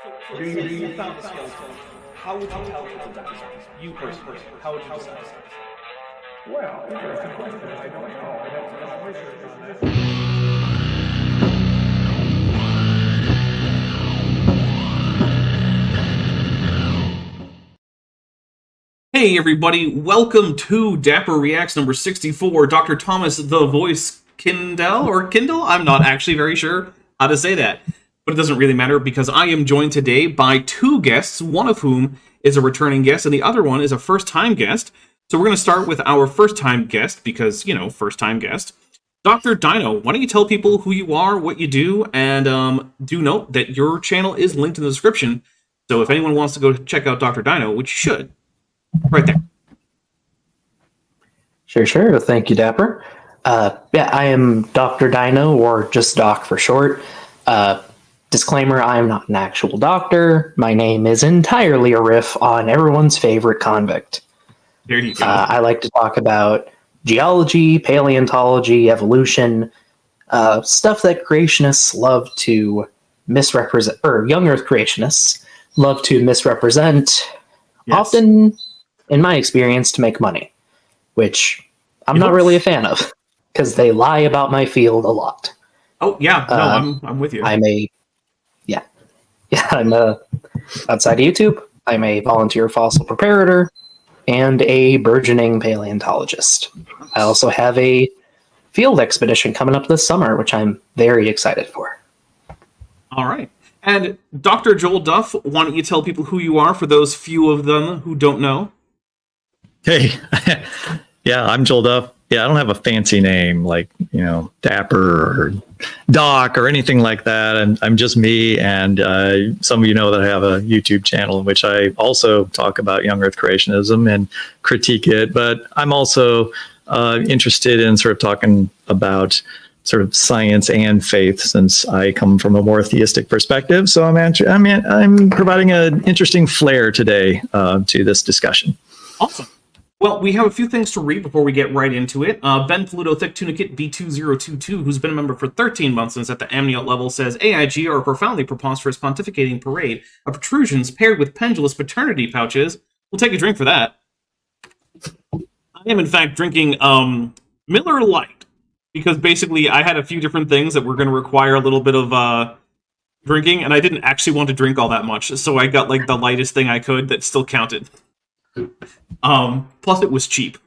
let's say you found a skeleton. How would you tell if it's a dinosaur? You personally, how would you decide? Well, interesting question. I don't know. I'd have to do some research on that. Hey everybody, welcome to Dapper Reacts number 64, Dr. Thomas the Voice Kindell, or Kindle? I'm not actually very sure how to say that, but it doesn't really matter because I am joined today by two guests, one of whom is a returning guest and the other one is a first-time guest. So we're going to start with our first-time guest because, you know, first-time guest. Dr. Deino, why don't you tell people who you are, what you do, and do note that your channel is linked in the description, so if anyone wants to go check out Dr. Deino, which you should, right there. Sure. Thank you, Dapper. I am Dr. Deino, or just Doc for short. Disclaimer, I am not an actual doctor. My name is entirely a riff on everyone's favorite convict. There you go. I like to talk about geology, paleontology, evolution, stuff that creationists love to misrepresent, or young Earth creationists love to misrepresent, yes. Often, in my experience, to make money, which I'm not really a fan of, because they lie about my field a lot. Oh, yeah, no, I'm with you. I'm outside of YouTube, I'm a volunteer fossil preparator and a burgeoning paleontologist. I also have a field expedition coming up this summer, which I'm very excited for. All right. And Dr. Joel Duff, why don't you tell people who you are for those few of them who don't know? Hey, yeah, I'm Joel Duff. Yeah, I don't have a fancy name like, Dapper or Doc or anything like that. And I'm just me. And some of you know that I have a YouTube channel in which I also talk about young Earth creationism and critique it. But I'm also interested in sort of talking about sort of science and faith, since I come from a more theistic perspective. So I'm providing an interesting flair today to this discussion. Awesome. Well, we have a few things to read before we get right into it. Ben Pluto Thick Tunicate B2022, who's been a member for 13 months and is at the amniot level, says, AIG are a profoundly preposterous pontificating parade of protrusions paired with pendulous paternity pouches. We'll take a drink for that. I am, in fact, drinking Miller Lite, because basically I had a few different things that were going to require a little bit of drinking, and I didn't actually want to drink all that much, so I got like the lightest thing I could that still counted. Plus it was cheap.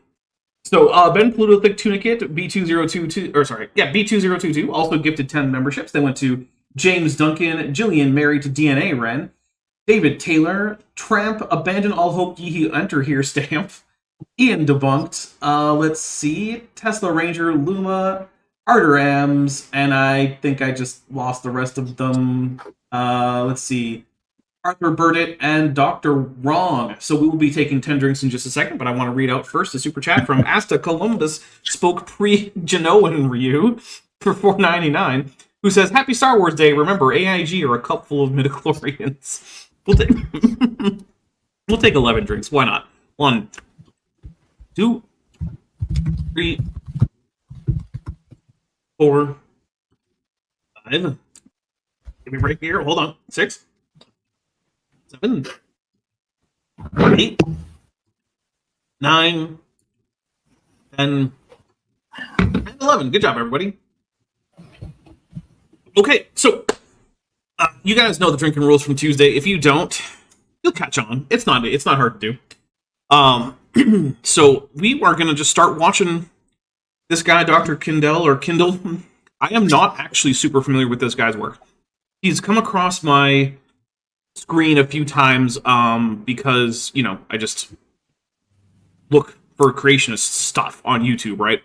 So Ben Pluto Thick Tunicate B2022 also gifted 10 memberships. They went to James Duncan, Jillian married to DNA Wren, David Taylor, Tramp, Abandon All Hope Ye Who Enter Here Stamp, Ian Debunked, let's see, Tesla Ranger, Luma, Arter Ams, and I think I just lost the rest of them. Let's see, Arthur Burdett and Dr. Wrong. So we will be taking 10 drinks in just a second, but I want to read out first a super chat from Asta Columbus Spoke Pre-Genoan Ryu for $4.99, who says, Happy Star Wars Day. Remember, AIG are a cup full of midichlorians. We'll take 11 drinks. Why not? 1, 2, 3, 4, 5. Give me right here. Hold on. 6, 7, 8, 9, 10, and 11. Good job, everybody. Okay, so you guys know the drinking rules from Tuesday. If you don't, you'll catch on. It's not hard to do. So we are going to just start watching this guy, Dr. Kindell, or Kindle. I am not actually super familiar with this guy's work. He's come across my screen a few times because, I just look for creationist stuff on YouTube, right?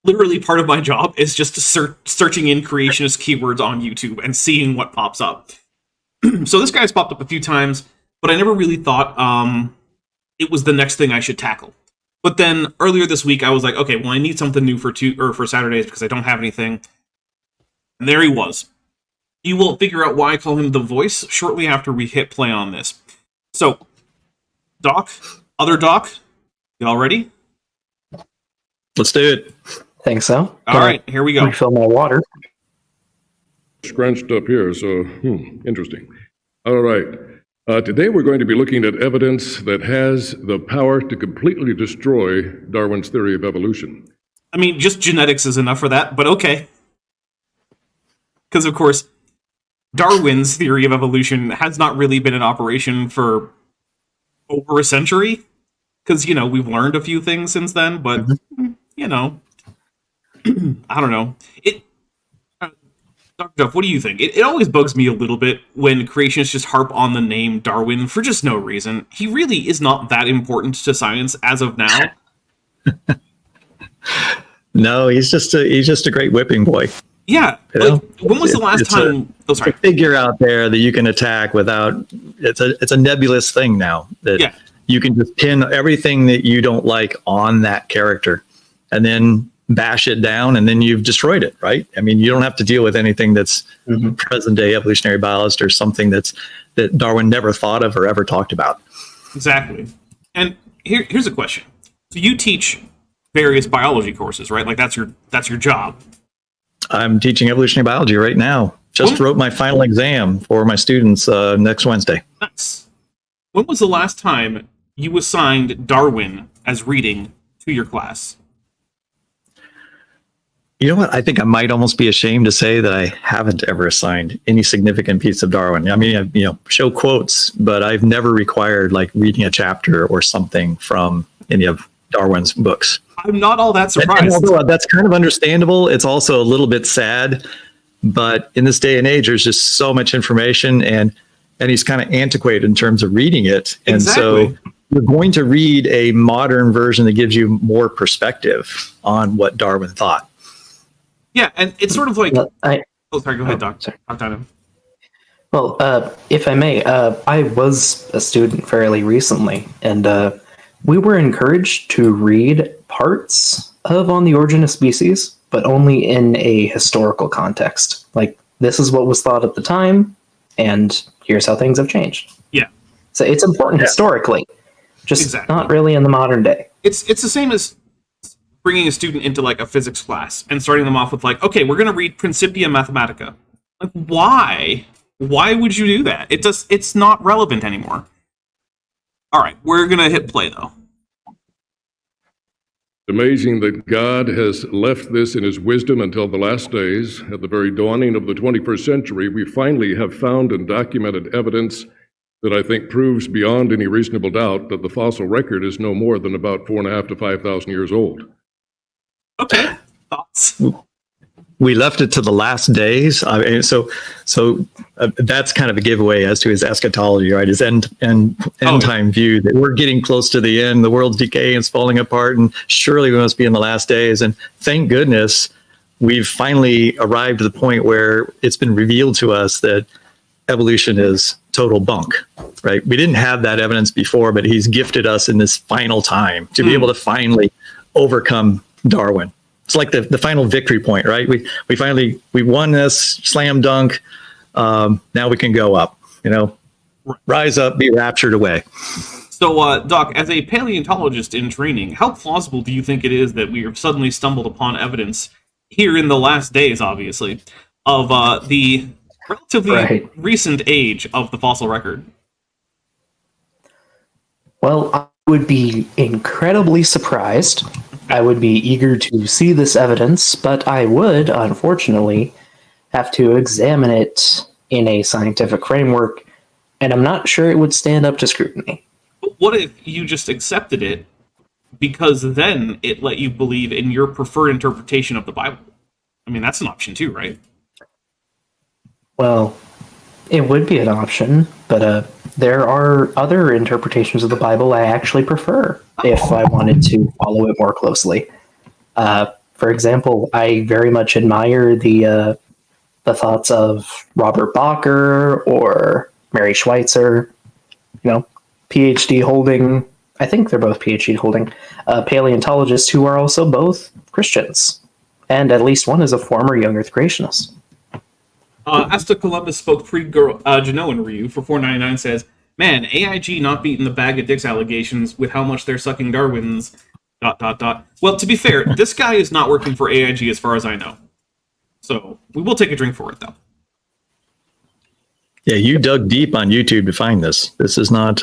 Literally part of my job is just searching in creationist keywords on YouTube and seeing what pops up. So this guy's popped up a few times, but I never really thought it was the next thing I should tackle. But then earlier this week, I was like, okay, well, I need something new for Saturdays because I don't have anything. And there he was. You will figure out why I call him the voice shortly after we hit play on this. So, Doc, other Doc, y'all ready? Let's do it. Think so. All right, here we go. Refill my water. scrunched up here, so, interesting. All right. Today we're going to be looking at evidence that has the power to completely destroy Darwin's theory of evolution. I mean, just genetics is enough for that, but okay. Because, of course, Darwin's theory of evolution has not really been in operation for over a century. Because, we've learned a few things since then, but, I don't know. Dr. Duff, what do you think? It always bugs me a little bit when creationists just harp on the name Darwin for just no reason. He really is not that important to science as of now. No, he's just a great whipping boy. Yeah. When was the last time? It's a figure out there that you can attack without. It's a nebulous thing now that you can just pin everything that you don't like on that character, and then bash it down, and then you've destroyed it. Right? I mean, you don't have to deal with anything that's present day evolutionary biologist or something that Darwin never thought of or ever talked about. Exactly. And here's a question. So you teach various biology courses, right? Like that's your job. I'm teaching evolutionary biology right now. Just wrote my final exam for my students next Wednesday. Nice. When was the last time you assigned Darwin as reading to your class? You know what? I think I might almost be ashamed to say that I haven't ever assigned any significant piece of Darwin. I mean, show quotes, but I've never required like reading a chapter or something from any of Darwin's books. I'm not all that surprised. And although that's kind of understandable, it's also a little bit sad. But in this day and age, there's just so much information, and he's kind of antiquated in terms of reading it. And so you're going to read a modern version that gives you more perspective on what Darwin thought. Yeah, and it's sort of like... sorry, go ahead, Doc. Sorry. I've done him. Well, if I may, I was a student fairly recently, and we were encouraged to read parts of On the Origin of Species, but only in a historical context. Like, this is what was thought at the time, and here's how things have changed. Yeah. So it's important historically, just not really in the modern day. It's the same as bringing a student into like a physics class and starting them off with like, okay, we're going to read Principia Mathematica. Like, why? Why would you do that? It's not relevant anymore. All right, we're going to hit play though. Amazing that God has left this in his wisdom until the last days. At the very dawning of the 21st century, we finally have found and documented evidence that I think proves beyond any reasonable doubt that the fossil record is no more than about 4,500 to 5,000 years old. Okay, thoughts? We left it to the last days. I mean, so that's kind of a giveaway as to his eschatology, right? His end time view that we're getting close to the end, the world's decaying, it's falling apart, and surely we must be in the last days. And thank goodness we've finally arrived to the point where it's been revealed to us that evolution is total bunk, right? We didn't have that evidence before, but he's gifted us in this final time to be able to finally overcome Darwin. It's like the final victory point, right? We won this slam dunk. Now we can go up, rise up, be raptured away. So, Doc, as a paleontologist in training, how plausible do you think it is that we have suddenly stumbled upon evidence here in the last days, obviously, of the relatively recent age of the fossil record? Well, I would be incredibly surprised. I would be eager to see this evidence, but I would, unfortunately, have to examine it in a scientific framework, and I'm not sure it would stand up to scrutiny. But what if you just accepted it because then it let you believe in your preferred interpretation of the Bible? I mean, that's an option too, right? Well, it would be an option, but there are other interpretations of the Bible I actually prefer if I wanted to follow it more closely. For example, I very much admire the thoughts of Robert Bacher or Mary Schweitzer, PhD holding, I think they're both PhD holding, paleontologists who are also both Christians. And at least one is a former young Earth creationist. Asta Columbus spoke pre-Genoan Ryu for $4.99 says, man, AIG not beating the bag of dicks allegations with how much they're sucking Darwin's ... Well, to be fair, this guy is not working for AIG as far as I know. So, we will take a drink for it, though. Yeah, you dug deep on YouTube to find this. This is not.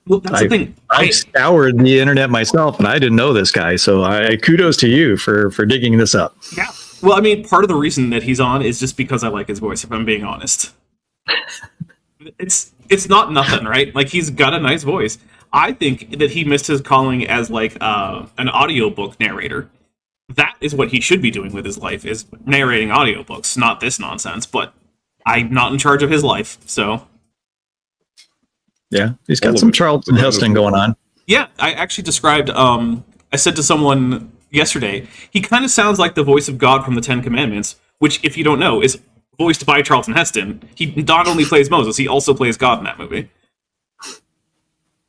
Well, that's the thing. I scoured the internet myself, and I didn't know this guy. So I kudos to you for digging this up. Yeah. Well, I mean, part of the reason that he's on is just because I like his voice. If I'm being honest, it's not nothing, right? Like, he's got a nice voice. I think that he missed his calling as like an audiobook narrator. That is what he should be doing with his life, is narrating audiobooks, not this nonsense. But I'm not in charge of his life, so. Yeah, he's got some Charlton Heston going on. Yeah, I actually described, I said to someone yesterday, he kind of sounds like the voice of God from the Ten Commandments, which, if you don't know, is voiced by Charlton Heston. He not only plays Moses, he also plays God in that movie.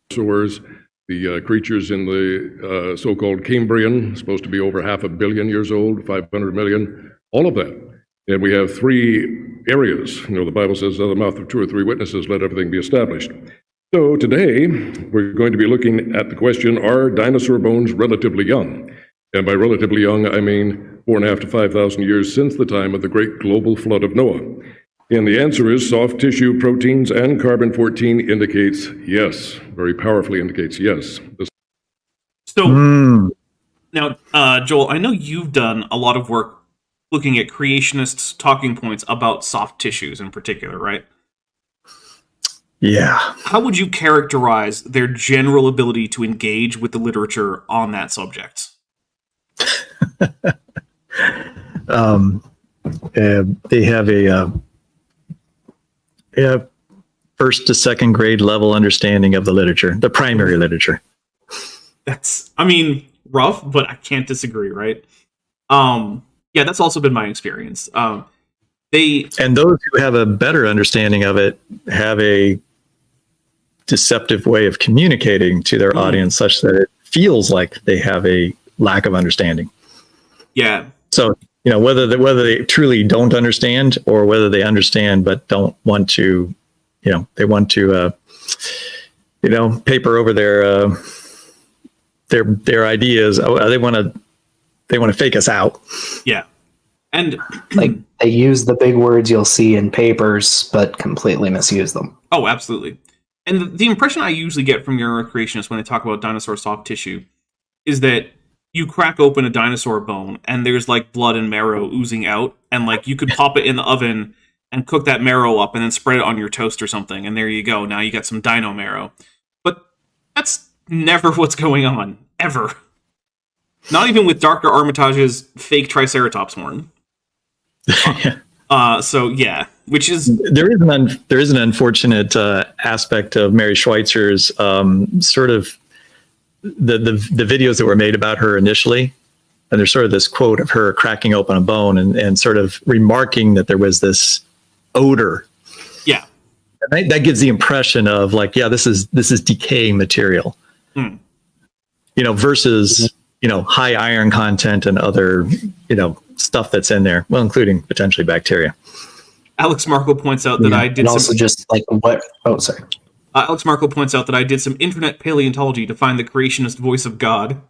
Dinosaurs, the creatures in the so-called Cambrian, supposed to be over 500 million years old, 500 million, all of that. And we have three areas. You know, the Bible says, out of the mouth of two or three witnesses, let everything be established. So today, we're going to be looking at the question, are dinosaur bones relatively young? And by relatively young, I mean 4.5 to 5,000 years since the time of the great global flood of Noah. And the answer is soft tissue proteins and carbon-14 indicates yes, very powerfully indicates yes. So, now, Joel, I know you've done a lot of work looking at creationists' talking points about soft tissues in particular, right? Yeah. How would you characterize their general ability to engage with the literature on that subject? They have a first to second grade level understanding of the literature, the primary literature. That's, I mean, rough, but I can't disagree, right? Yeah, that's also been my experience. And those who have a better understanding of it have a deceptive way of communicating to their audience such that it feels like they have a lack of understanding. Yeah. So, you know, whether they truly don't understand or whether they understand but don't want to, you know, they want to, paper over their ideas. They want to fake us out. Yeah. And like, they use the big words you'll see in papers, but completely misuse them. Oh, absolutely. And the impression I usually get from your creationists when they talk about dinosaur soft tissue is that you crack open a dinosaur bone and there's like blood and marrow oozing out, and like you could pop it in the oven and cook that marrow up and then spread it on your toast or something, and there you go. Now you got some dino marrow. But that's never what's going on, ever. Not even with Dr. Armitage's fake Triceratops horn. So yeah, which is there is an unfortunate aspect of Mary Schweitzer's sort of the videos that were made about her initially, and there's sort of this quote of her cracking open a bone and sort of remarking that there was this odor. Yeah, and that gives the impression of like, yeah, this is decaying material, versus high iron content and other stuff that's in there, well, including potentially bacteria. Alex Markle points out that I did and also just like what? Oh, sorry. Alex Markle points out that I did some internet paleontology to find the creationist voice of God.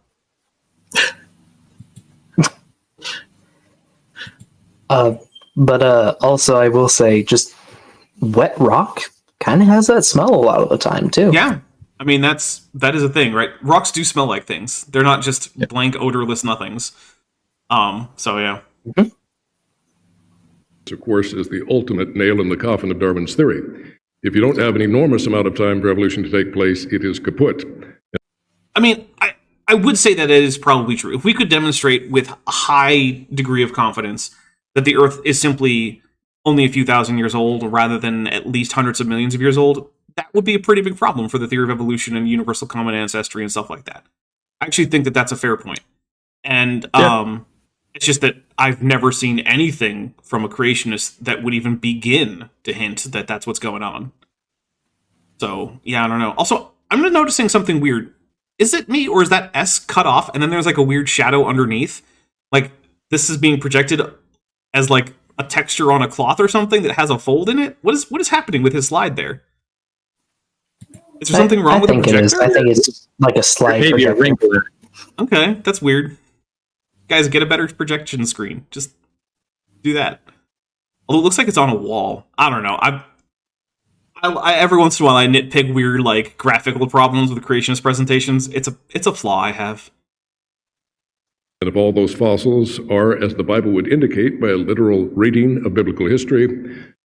But also I will say, just wet rock kind of has that smell a lot of the time too. Yeah, I mean that is a thing, right? Rocks do smell like things. They're not just blank odorless nothings. So yeah. Mm-hmm. Of course, is the ultimate nail in the coffin of Darwin's theory. If you don't have an enormous amount of time for evolution to take place, it is kaput. I mean, I would say that it is probably true. If we could demonstrate with a high degree of confidence that the Earth is simply only a few thousand years old rather than at least hundreds of millions of years old, that would be a pretty big problem for the theory of evolution and universal common ancestry and stuff like that. I actually think that that's a fair point. And it's just that I've never seen anything from a creationist that would even begin to hint that that's what's going on. So, yeah, I don't know. Also, I'm noticing something weird. Is it me, or is that S cut off, and then there's like a weird shadow underneath? Like, this is being projected as like a texture on a cloth or something that has a fold in it? What is happening with his slide there? Is there something wrong with the projector? I think it's like a slide maybe projector. a wrinkle. Okay, that's weird. Guys, get a better projection screen. Just do that. Although it looks like it's on a wall. I don't know. I every once in a while I nitpick weird like graphical problems with creationist presentations. It's a flaw I have. And if all those fossils are, as the Bible would indicate, by a literal reading of biblical history,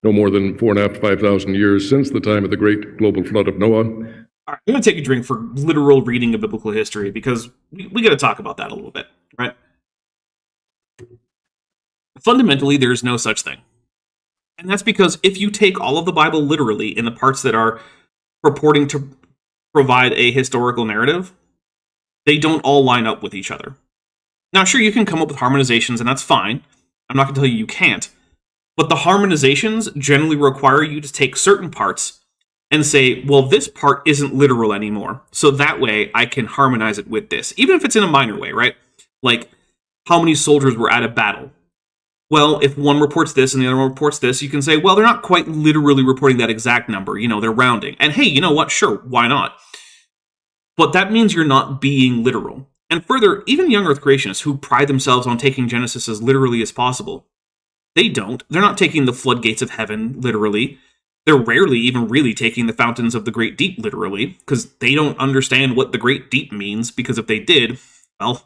no more than 4,500 to 5,000 years since the time of the great global flood of Noah. All right, I'm going to take a drink for literal reading of biblical history because we got to talk about that a little bit, right? Fundamentally, there's no such thing. And that's because if you take all of the Bible literally in the parts that are purporting to provide a historical narrative, they don't all line up with each other. Now, sure, you can come up with harmonizations, and that's fine. I'm not going to tell you can't. But the harmonizations generally require you to take certain parts and say, well, this part isn't literal anymore. So that way, I can harmonize it with this. Even if it's in a minor way, right? Like, how many soldiers were at a battle? Well, if one reports this and the other one reports this, you can say, well, they're not quite literally reporting that exact number. You know, they're rounding. And hey, you know what? Sure, why not? But that means you're not being literal. And further, even young Earth creationists who pride themselves on taking Genesis as literally as possible, they don't. They're not taking the floodgates of heaven literally. They're rarely even really taking the fountains of the great deep literally, because they don't understand what the great deep means, because if they did, well,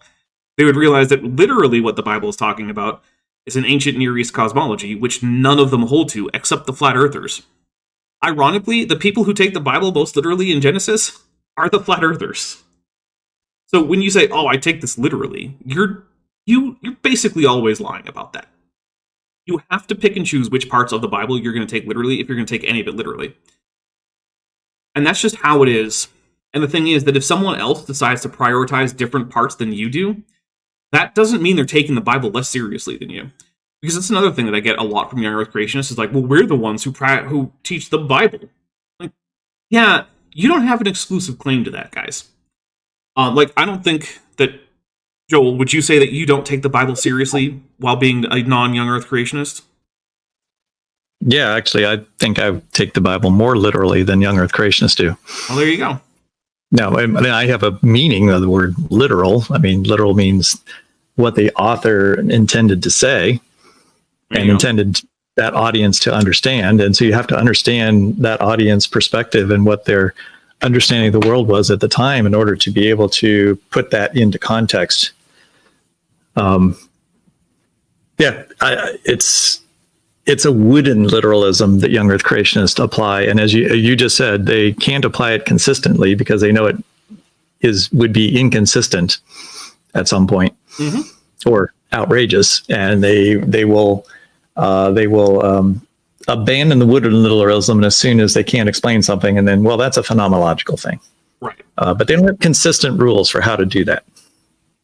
they would realize that literally what the Bible is talking about is an ancient Near East cosmology, which none of them hold to, except the flat earthers. Ironically, the people who take the Bible most literally in Genesis are the flat earthers. So when you say, oh, I take this literally, you're basically always lying about that. You have to pick and choose which parts of the Bible you're going to take literally if you're going to take any of it literally. And that's just how it is. And the thing is that if someone else decides to prioritize different parts than you do, that doesn't mean they're taking the Bible less seriously than you. Because that's another thing that I get a lot from young Earth creationists is like, well, we're the ones who teach the Bible. Like, yeah, you don't have an exclusive claim to that, guys. I don't think that, Joel, would you say that you don't take the Bible seriously while being a non-young Earth creationist? Yeah, actually, I think I take the Bible more literally than young Earth creationists do. Well, there you go. No, I mean, I have a meaning of the word literal. I mean, literal means what the author intended to say and intended that audience to understand. And so you have to understand that audience perspective and what their understanding of the world was at the time in order to be able to put that into context. It's a wooden literalism that young Earth creationists apply. And as you just said, they can't apply it consistently because they know it would be inconsistent at some point or outrageous. And they will abandon the wooden literalism as soon as they can't explain something. And then, well, that's a phenomenological thing. Right. But they don't have consistent rules for how to do that.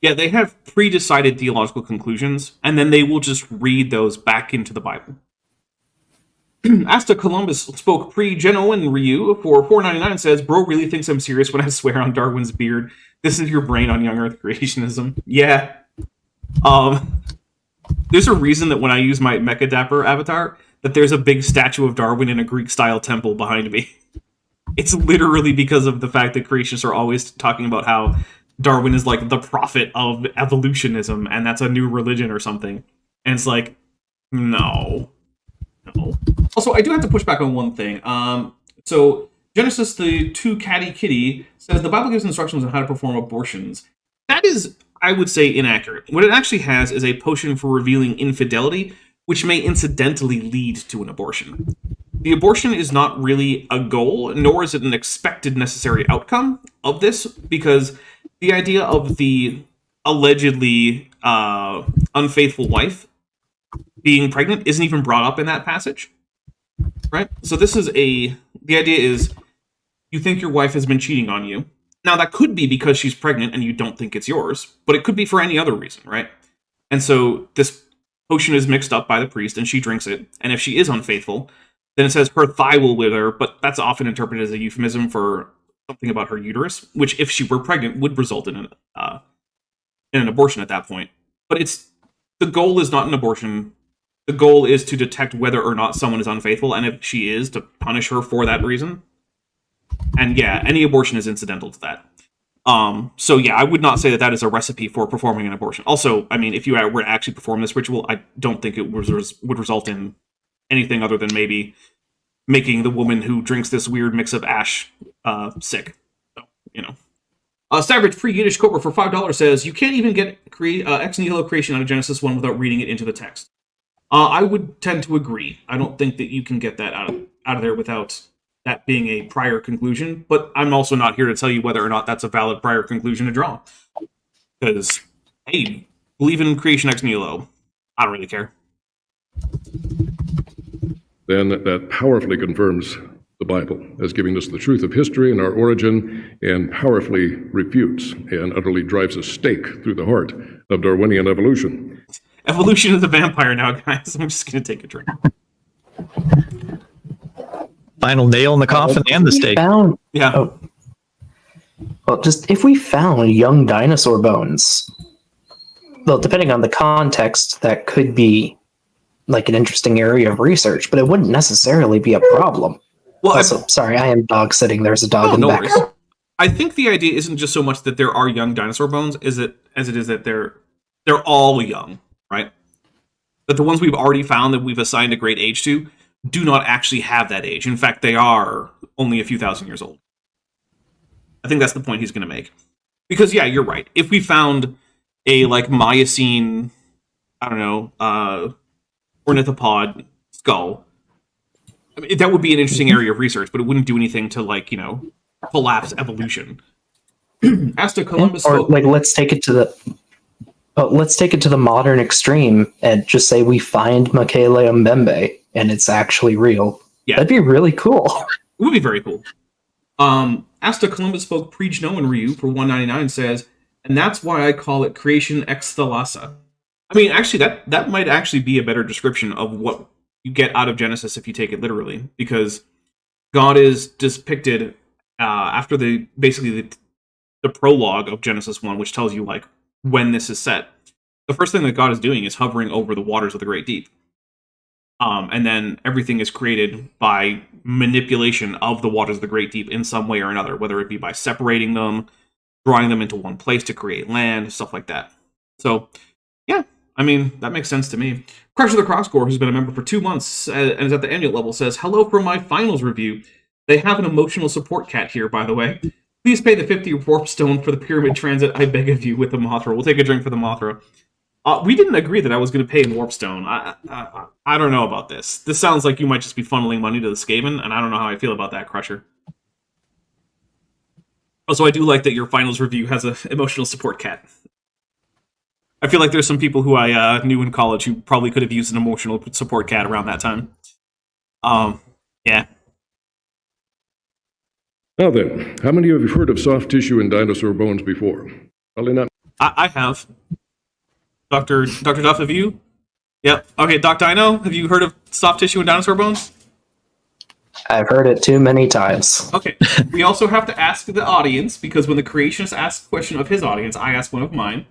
Yeah, they have pre-decided theological conclusions, and then they will just read those back into the Bible. Asta Columbus spoke pre-Genoan Ryu for $4.99 says, bro really thinks I'm serious when I swear on Darwin's beard. This is your brain on young Earth creationism. Yeah. There's a reason that when I use my Mecha Dapper avatar, that there's a big statue of Darwin in a Greek-style temple behind me. It's literally because of the fact that creationists are always talking about how Darwin is like the prophet of evolutionism, and that's a new religion or something. And it's like, no. Also, I do have to push back on one thing. So Genesis, the 2 Catty Kitty, says the Bible gives instructions on how to perform abortions. That is, I would say, inaccurate. What it actually has is a potion for revealing infidelity, which may incidentally lead to an abortion. The abortion is not really a goal, nor is it an expected necessary outcome of this, because the idea of the allegedly unfaithful wife being pregnant isn't even brought up in that passage, right? So the idea is you think your wife has been cheating on you. Now, that could be because she's pregnant and you don't think it's yours, but it could be for any other reason, right? And so this potion is mixed up by the priest and she drinks it. And if she is unfaithful, then it says her thigh will wither, but that's often interpreted as a euphemism for something about her uterus, which if she were pregnant would result in an abortion at that point. But the goal is not an abortion. The goal is to detect whether or not someone is unfaithful, and if she is, to punish her for that reason. And yeah, any abortion is incidental to that. So yeah, I would not say that is a recipe for performing an abortion. Also, I mean, if you were to actually perform this ritual, I don't think it would result in anything other than maybe making the woman who drinks this weird mix of ash sick. So, you know. Savage Pre-Yiddish Cobra for $5 says, you can't even get ex nihilo creation out of Genesis 1 without reading it into the text. I would tend to agree. I don't think that you can get that out of there without that being a prior conclusion, but I'm also not here to tell you whether or not that's a valid prior conclusion to draw. Because, hey, believe in creation ex nihilo. I don't really care. Then that powerfully confirms the Bible as giving us the truth of history and our origin, and powerfully refutes and utterly drives a stake through the heart of Darwinian evolution. Evolution is a vampire now, guys. I'm just going to take a drink. Final nail in the coffin and the stake. Yeah. Oh. Well, just if we found young dinosaur bones, well, depending on the context, that could be like an interesting area of research, but it wouldn't necessarily be a problem. Well, also, sorry, I am dog sitting. There's a dog in the back. Worries. I think the idea isn't just so much that there are young dinosaur bones, as it is that they're all young, right? That the ones we've already found that we've assigned a great age to do not actually have that age. In fact, they are only a few thousand years old. I think that's the point he's going to make. Because, yeah, you're right. If we found a, like, Miocene, I don't know, ornithopod skull, I mean, that would be an interesting area of research, but it wouldn't do anything to, like, you know, collapse evolution. As to Columbus... Or, like, let's take it to the modern extreme and just say we find Michele Mbembe and it's actually real. Yeah. That'd be really cool. It would be very cool. Asta Columbus spoke Pre-Genoan Ryu for $1.99 says, and that's why I call it creation ex thalassa. I mean, actually, that might actually be a better description of what you get out of Genesis if you take it literally, because God is depicted after the prologue of Genesis 1, which tells you like when this is set. The first thing that God is doing is hovering over the waters of the great deep. And then everything is created by manipulation of the waters of the great deep in some way or another, whether it be by separating them, drawing them into one place to create land, stuff like that. So, yeah, I mean, that makes sense to me. Crusher the Crosscore, who's been a member for 2 months and is at the annual level, says, hello for my finals review. They have an emotional support cat here, by the way. Please pay the 50 warp stone for the pyramid transit, I beg of you, with the Mothra. We'll take a drink for the Mothra. We didn't agree that I was going to pay in warp stone. I don't know about this. This sounds like you might just be funneling money to the Skaven, and I don't know how I feel about that, Crusher. Also, I do like that your finals review has an emotional support cat. I feel like there's some people who I knew in college who probably could have used an emotional support cat around that time. Yeah. Now then, how many of you have heard of soft tissue in dinosaur bones before? Probably not. I have. Dr. Duff, have you? Yep. Okay, Dok Deino, have you heard of soft tissue in dinosaur bones? I've heard it too many times. Okay. We also have to ask the audience, because when the creationist asks a question of his audience, I ask one of mine.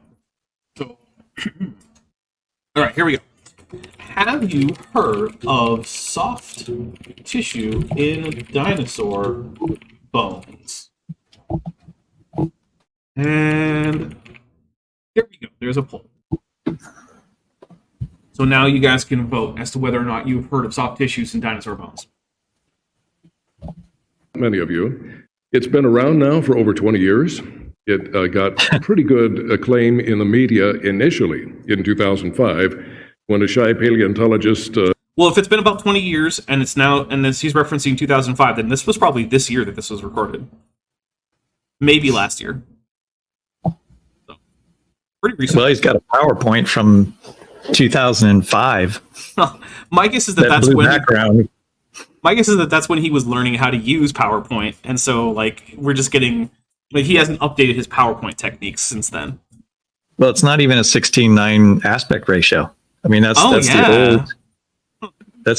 So, all right, here we go. Have you heard of soft tissue in dinosaur bones? And here we go. There's a poll. So now you guys can vote as to whether or not you've heard of soft tissues in dinosaur bones. Many of you. It's been around now for over 20 years. It got pretty good acclaim in the media initially in 2005 when a shy paleontologist... Well, if it's been about 20 years and it's now, and this, he's referencing 2005, then this was probably this year that this was recorded. Maybe last year. So, pretty recent. Well, he's got a PowerPoint from 2005. My guess is that's blue when... background. My guess is that's when he was learning how to use PowerPoint, and so, like, we're just getting... Like, he hasn't updated his PowerPoint techniques since then. Well, it's not even a 16:9 aspect ratio. I mean, that's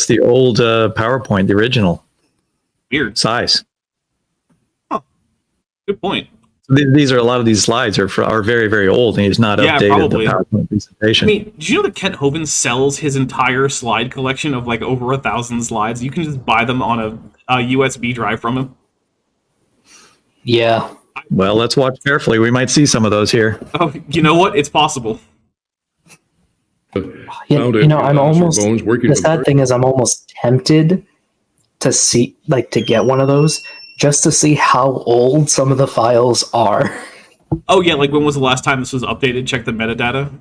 the old PowerPoint, the original. Weird size. Huh. Good point. These are a lot of these slides are very, very old, and he's not updated probably. the PowerPoint presentation. I mean, did you know that Kent Hovind sells his entire slide collection of like over 1,000 slides? You can just buy them on a USB drive from him. Yeah. Well, let's watch carefully. We might see some of those here. Oh, you know what? It's possible. found it in I'm dinosaur almost, bones working the for sad thing is I'm almost tempted to see, like, to get one of those just to see how old some of the files are. Oh yeah, like when was the last time this was updated? Check the metadata.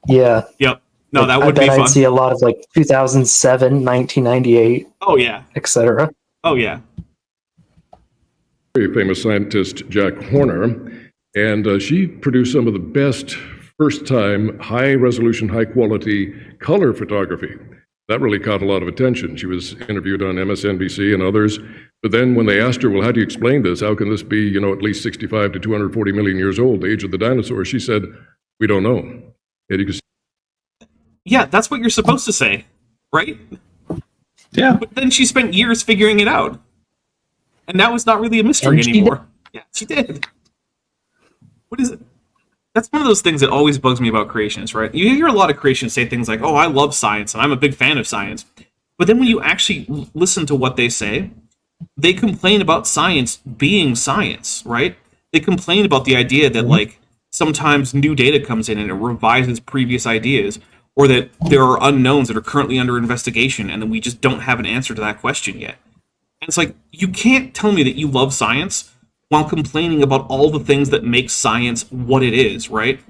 Yeah. Yep. No, Like, that I would bet be I'd fun. see a lot of like 2007, 1998, Oh yeah. etc. Oh yeah. very famous scientist Jack Horner, and she produced some of the best first-time high-resolution, high-quality color photography. That really caught a lot of attention. She was interviewed on MSNBC and others. But then when they asked her, well, how do you explain this? How can this be, at least 65 to 240 million years old, the age of the dinosaurs? She said, we don't know. And you can Yeah, that's what you're supposed to say, right? Yeah. But then she spent years figuring it out. And now it's not really a mystery And she anymore. Yeah, she did. What is it? That's one of those things that always bugs me about creationists, right? You hear a lot of creationists say things like, oh, I love science, and I'm a big fan of science. But then when you actually listen to what they say, they complain about science being science, right? They complain about the idea that, like, sometimes new data comes in and it revises previous ideas, or that there are unknowns that are currently under investigation, and that we just don't have an answer to that question yet. And it's like, you can't tell me that you love science while complaining about all the things that make science what it is, right?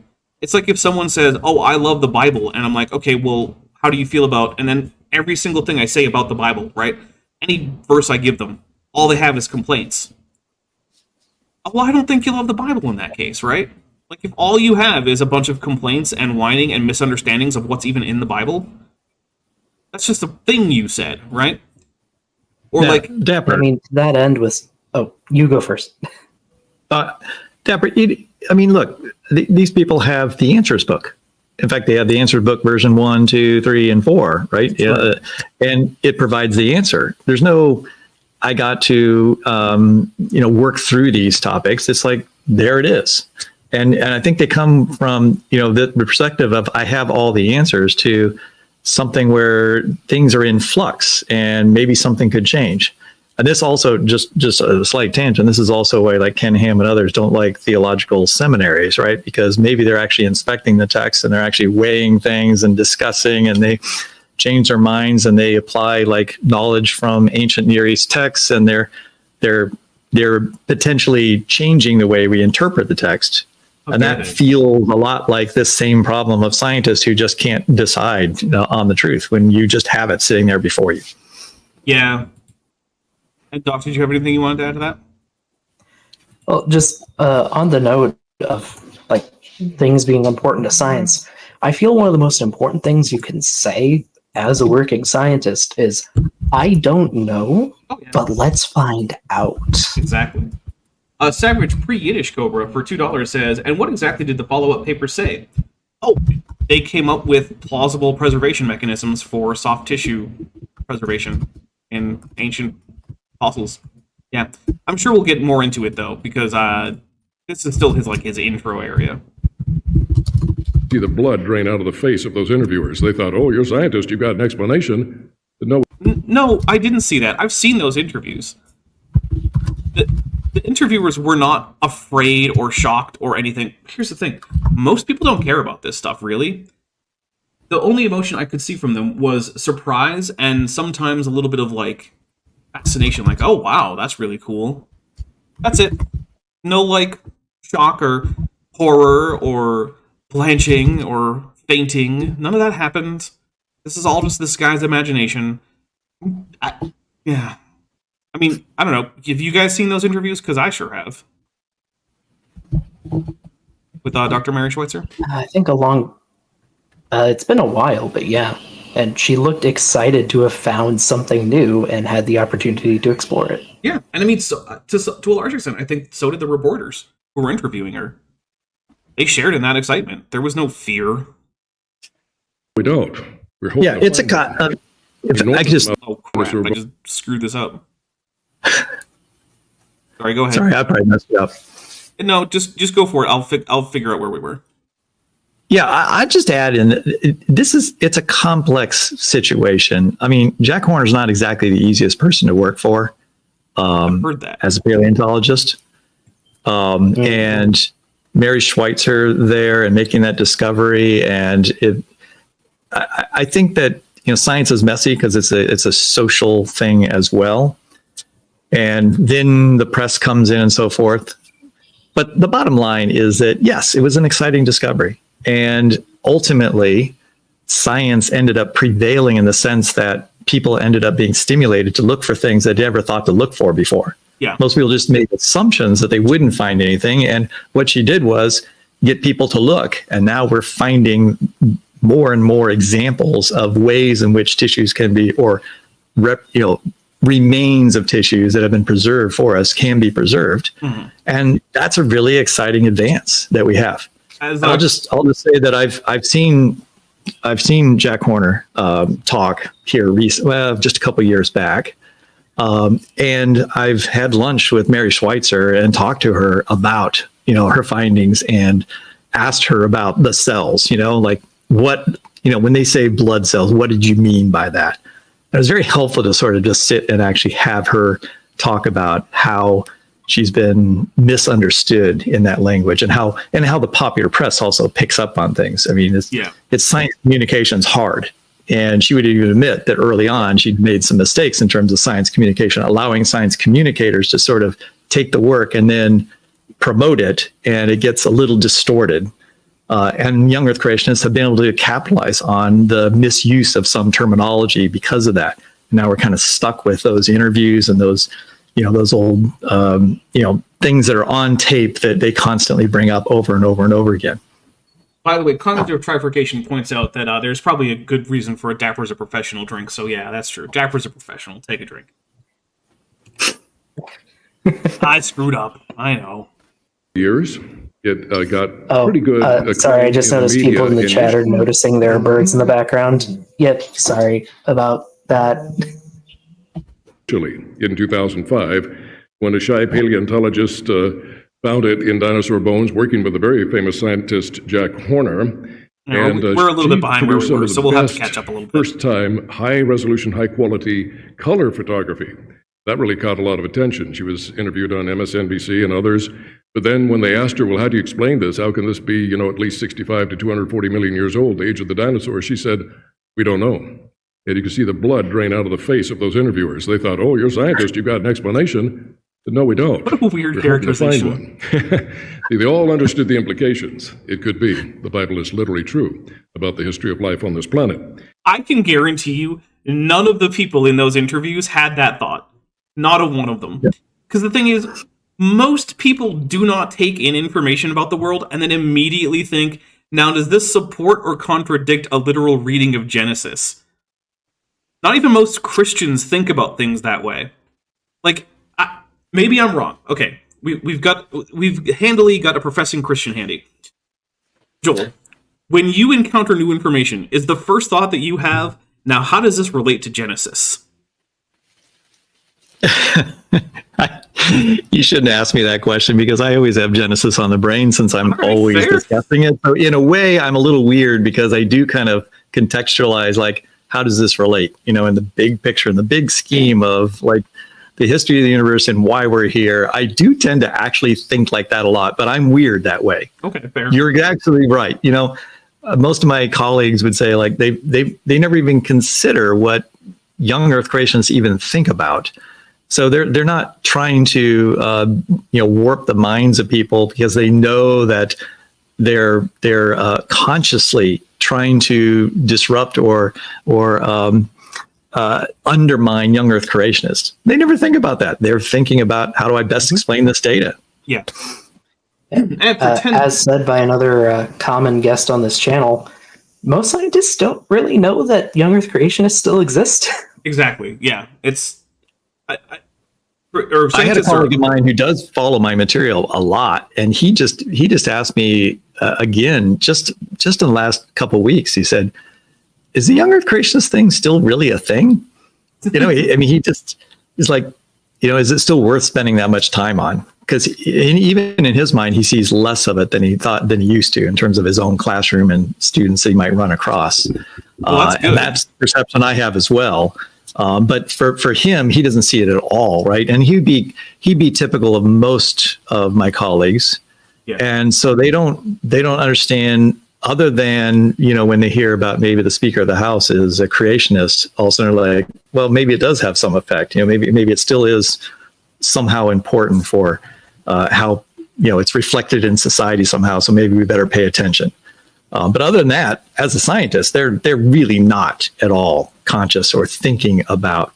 It's like if someone says, oh, I love the Bible, and I'm like, okay, well, how do you feel about, and then every single thing I say about the Bible, right? Any verse I give them, all they have is complaints. Well, I don't think you love the Bible in that case, right? Like, if all you have is a bunch of complaints and whining and misunderstandings of what's even in the Bible, that's just a thing you said, right? Or Yeah, like, Dapper. I mean, to that end was. Oh, you go first. Dapper, look, these people have the answers book. In fact, they have the answers book version 1, 2, 3, and 4, right? Yeah, and it provides the answer. There's no, I got to, work through these topics. It's like, there it is. And I think they come from, the perspective of, I have all the answers, to something where things are in flux and maybe something could change. And this also, just a slight tangent, this is also why, like, Ken Ham and others don't like theological seminaries, right? Because maybe they're actually inspecting the text and they're actually weighing things and discussing, and they change their minds and they apply, like, knowledge from ancient Near East texts, and they're potentially changing the way we interpret the text. Okay. And that feels a lot like this same problem of scientists who just can't decide on the truth when you just have it sitting there before you. Yeah. And Doc, did you have anything you wanted to add to that? Well, just on the note of, like, things being important to science, I feel one of the most important things you can say as a working scientist is, I don't know, but let's find out. Exactly. Savage Pre-Yiddish Cobra for $2 says, and what exactly did the follow-up paper say? Oh, they came up with plausible preservation mechanisms for soft tissue preservation in ancient fossils. Yeah, I'm sure we'll get more into it though, because this is still his intro area. See the blood drain out of the face of those interviewers. They thought, oh, you're a scientist, you've got an explanation. But no. No, I didn't see that. I've seen those interviews. The interviewers were not afraid or shocked or anything. Here's the thing. Most people don't care about this stuff, really. The only emotion I could see from them was surprise and sometimes a little bit of, like, fascination. Like, oh, wow, that's really cool. That's it. No, like, shock or horror or blanching or fainting. None of that happened. This is all just this guy's imagination. Yeah. I mean, I don't know. Have you guys seen those interviews? Because I sure have. With Dr. Mary Schweitzer? I think it's been a while, but yeah. And she looked excited to have found something new and had the opportunity to explore it. Yeah, and I mean, to a large extent, I think so did the reporters who were interviewing her. They shared in that excitement. There was no fear. We don't. We're hoping. Yeah, it's a cut. I just. Oh crap! I just screwed this up. Sorry, go ahead. Sorry, I probably messed it up. No, just go for it. I'll figure out where we were. Yeah, I just add in, it's a complex situation. I mean, Jack Horner's not exactly the easiest person to work for. I've heard that. As a paleontologist. And Mary Schweitzer there and making that discovery. And I think that, science is messy because it's a social thing as well. And then the press comes in and so forth. But the bottom line is that, yes, it was an exciting discovery. And ultimately, science ended up prevailing in the sense that people ended up being stimulated to look for things they never thought to look for before. Yeah. Most people just made assumptions that they wouldn't find anything. And what she did was get people to look. And now we're finding more and more examples of ways in which tissues can be, or remains of tissues that have been preserved for us can be preserved. Mm-hmm. And that's a really exciting advance that we have. I'll just say that I've seen Jack Horner talk here just a couple years back. And I've had lunch with Mary Schweitzer and talked to her about, her findings and asked her about the cells, like what, when they say blood cells, what did you mean by that? It was very helpful to sort of just sit and actually have her talk about how she's been misunderstood in that language and how the popular press also picks up on things. I mean, it's science communication's hard. And she would even admit that early on, she'd made some mistakes in terms of science communication, allowing science communicators to sort of take the work and then promote it, and it gets a little distorted. And young Earth creationists have been able to capitalize on the misuse of some terminology because of that. Now we're kind of stuck with those interviews and those old, things that are on tape that they constantly bring up over and over and over again. By the way, Cognitive Trifurcation points out that there's probably a good reason for a Dapper's a professional drink. So yeah, that's true. Dapper's a professional. Take a drink. I screwed up. I know. Years, it got pretty good. Sorry, I just noticed people in the chat are noticing there are birds in the background. Yep, sorry about that. Actually, in 2005, when a shy paleontologist found it in dinosaur bones, working with a very famous scientist, Jack Horner. And we're a little bit behind where we were, so we'll have to catch up a little bit. First time, high resolution, high quality color photography. That really caught a lot of attention. She was interviewed on MSNBC and others. But then when they asked her, well, how do you explain this? How can this be, at least 65 to 240 million years old, the age of the dinosaur? She said, we don't know. And you can see the blood drain out of the face of those interviewers. They thought, oh, you're a scientist, you've got an explanation. But no, we don't. What a weird characterization. See, they all understood the implications. It could be. The Bible is literally true about the history of life on this planet. I can guarantee you none of the people in those interviews had that thought. Not a one of them. Because the thing is, most people do not take in information about the world and then immediately think, now does this support or contradict a literal reading of Genesis? Not even most Christians think about things that way. Like, maybe I'm wrong. Okay, we've handily got a professing Christian handy. Joel, when you encounter new information, is the first thought that you have, now how does this relate to Genesis? You shouldn't ask me that question because I always have Genesis on the brain since I'm always discussing it. So in a way, I'm a little weird because I do kind of contextualize, like, how does this relate, in the big picture, in the big scheme of, like, the history of the universe and why we're here. I do tend to actually think like that a lot, but I'm weird that way. Okay, fair. You're actually right. Most of my colleagues would say, like, they never even consider what young Earth creationists even think about. So they're not trying to warp the minds of people because they know that they're consciously trying to disrupt or undermine young Earth creationists. They never think about that. They're thinking about, how do I best explain this data? Yeah. As said by another common guest on this channel, most scientists don't really know that young Earth creationists still exist. Exactly. Yeah. I had a colleague of mine who does follow my material a lot, and he just asked me again just in the last couple of weeks. He said, "Is the young Earth creationist thing still really a thing?" He's like, is it still worth spending that much time on? Because even in his mind, he sees less of it than he used to in terms of his own classroom and students that he might run across. And that's the perception I have as well. But for him, he doesn't see it at all, right? And he'd be typical of most of my colleagues. Yeah. And so they don't understand, other than, when they hear about maybe the Speaker of the House is a creationist, also they're like, well, maybe it does have some effect. Maybe it still is somehow important for how, it's reflected in society somehow. So maybe we better pay attention. But other than that, as a scientist, they're really not at all conscious or thinking about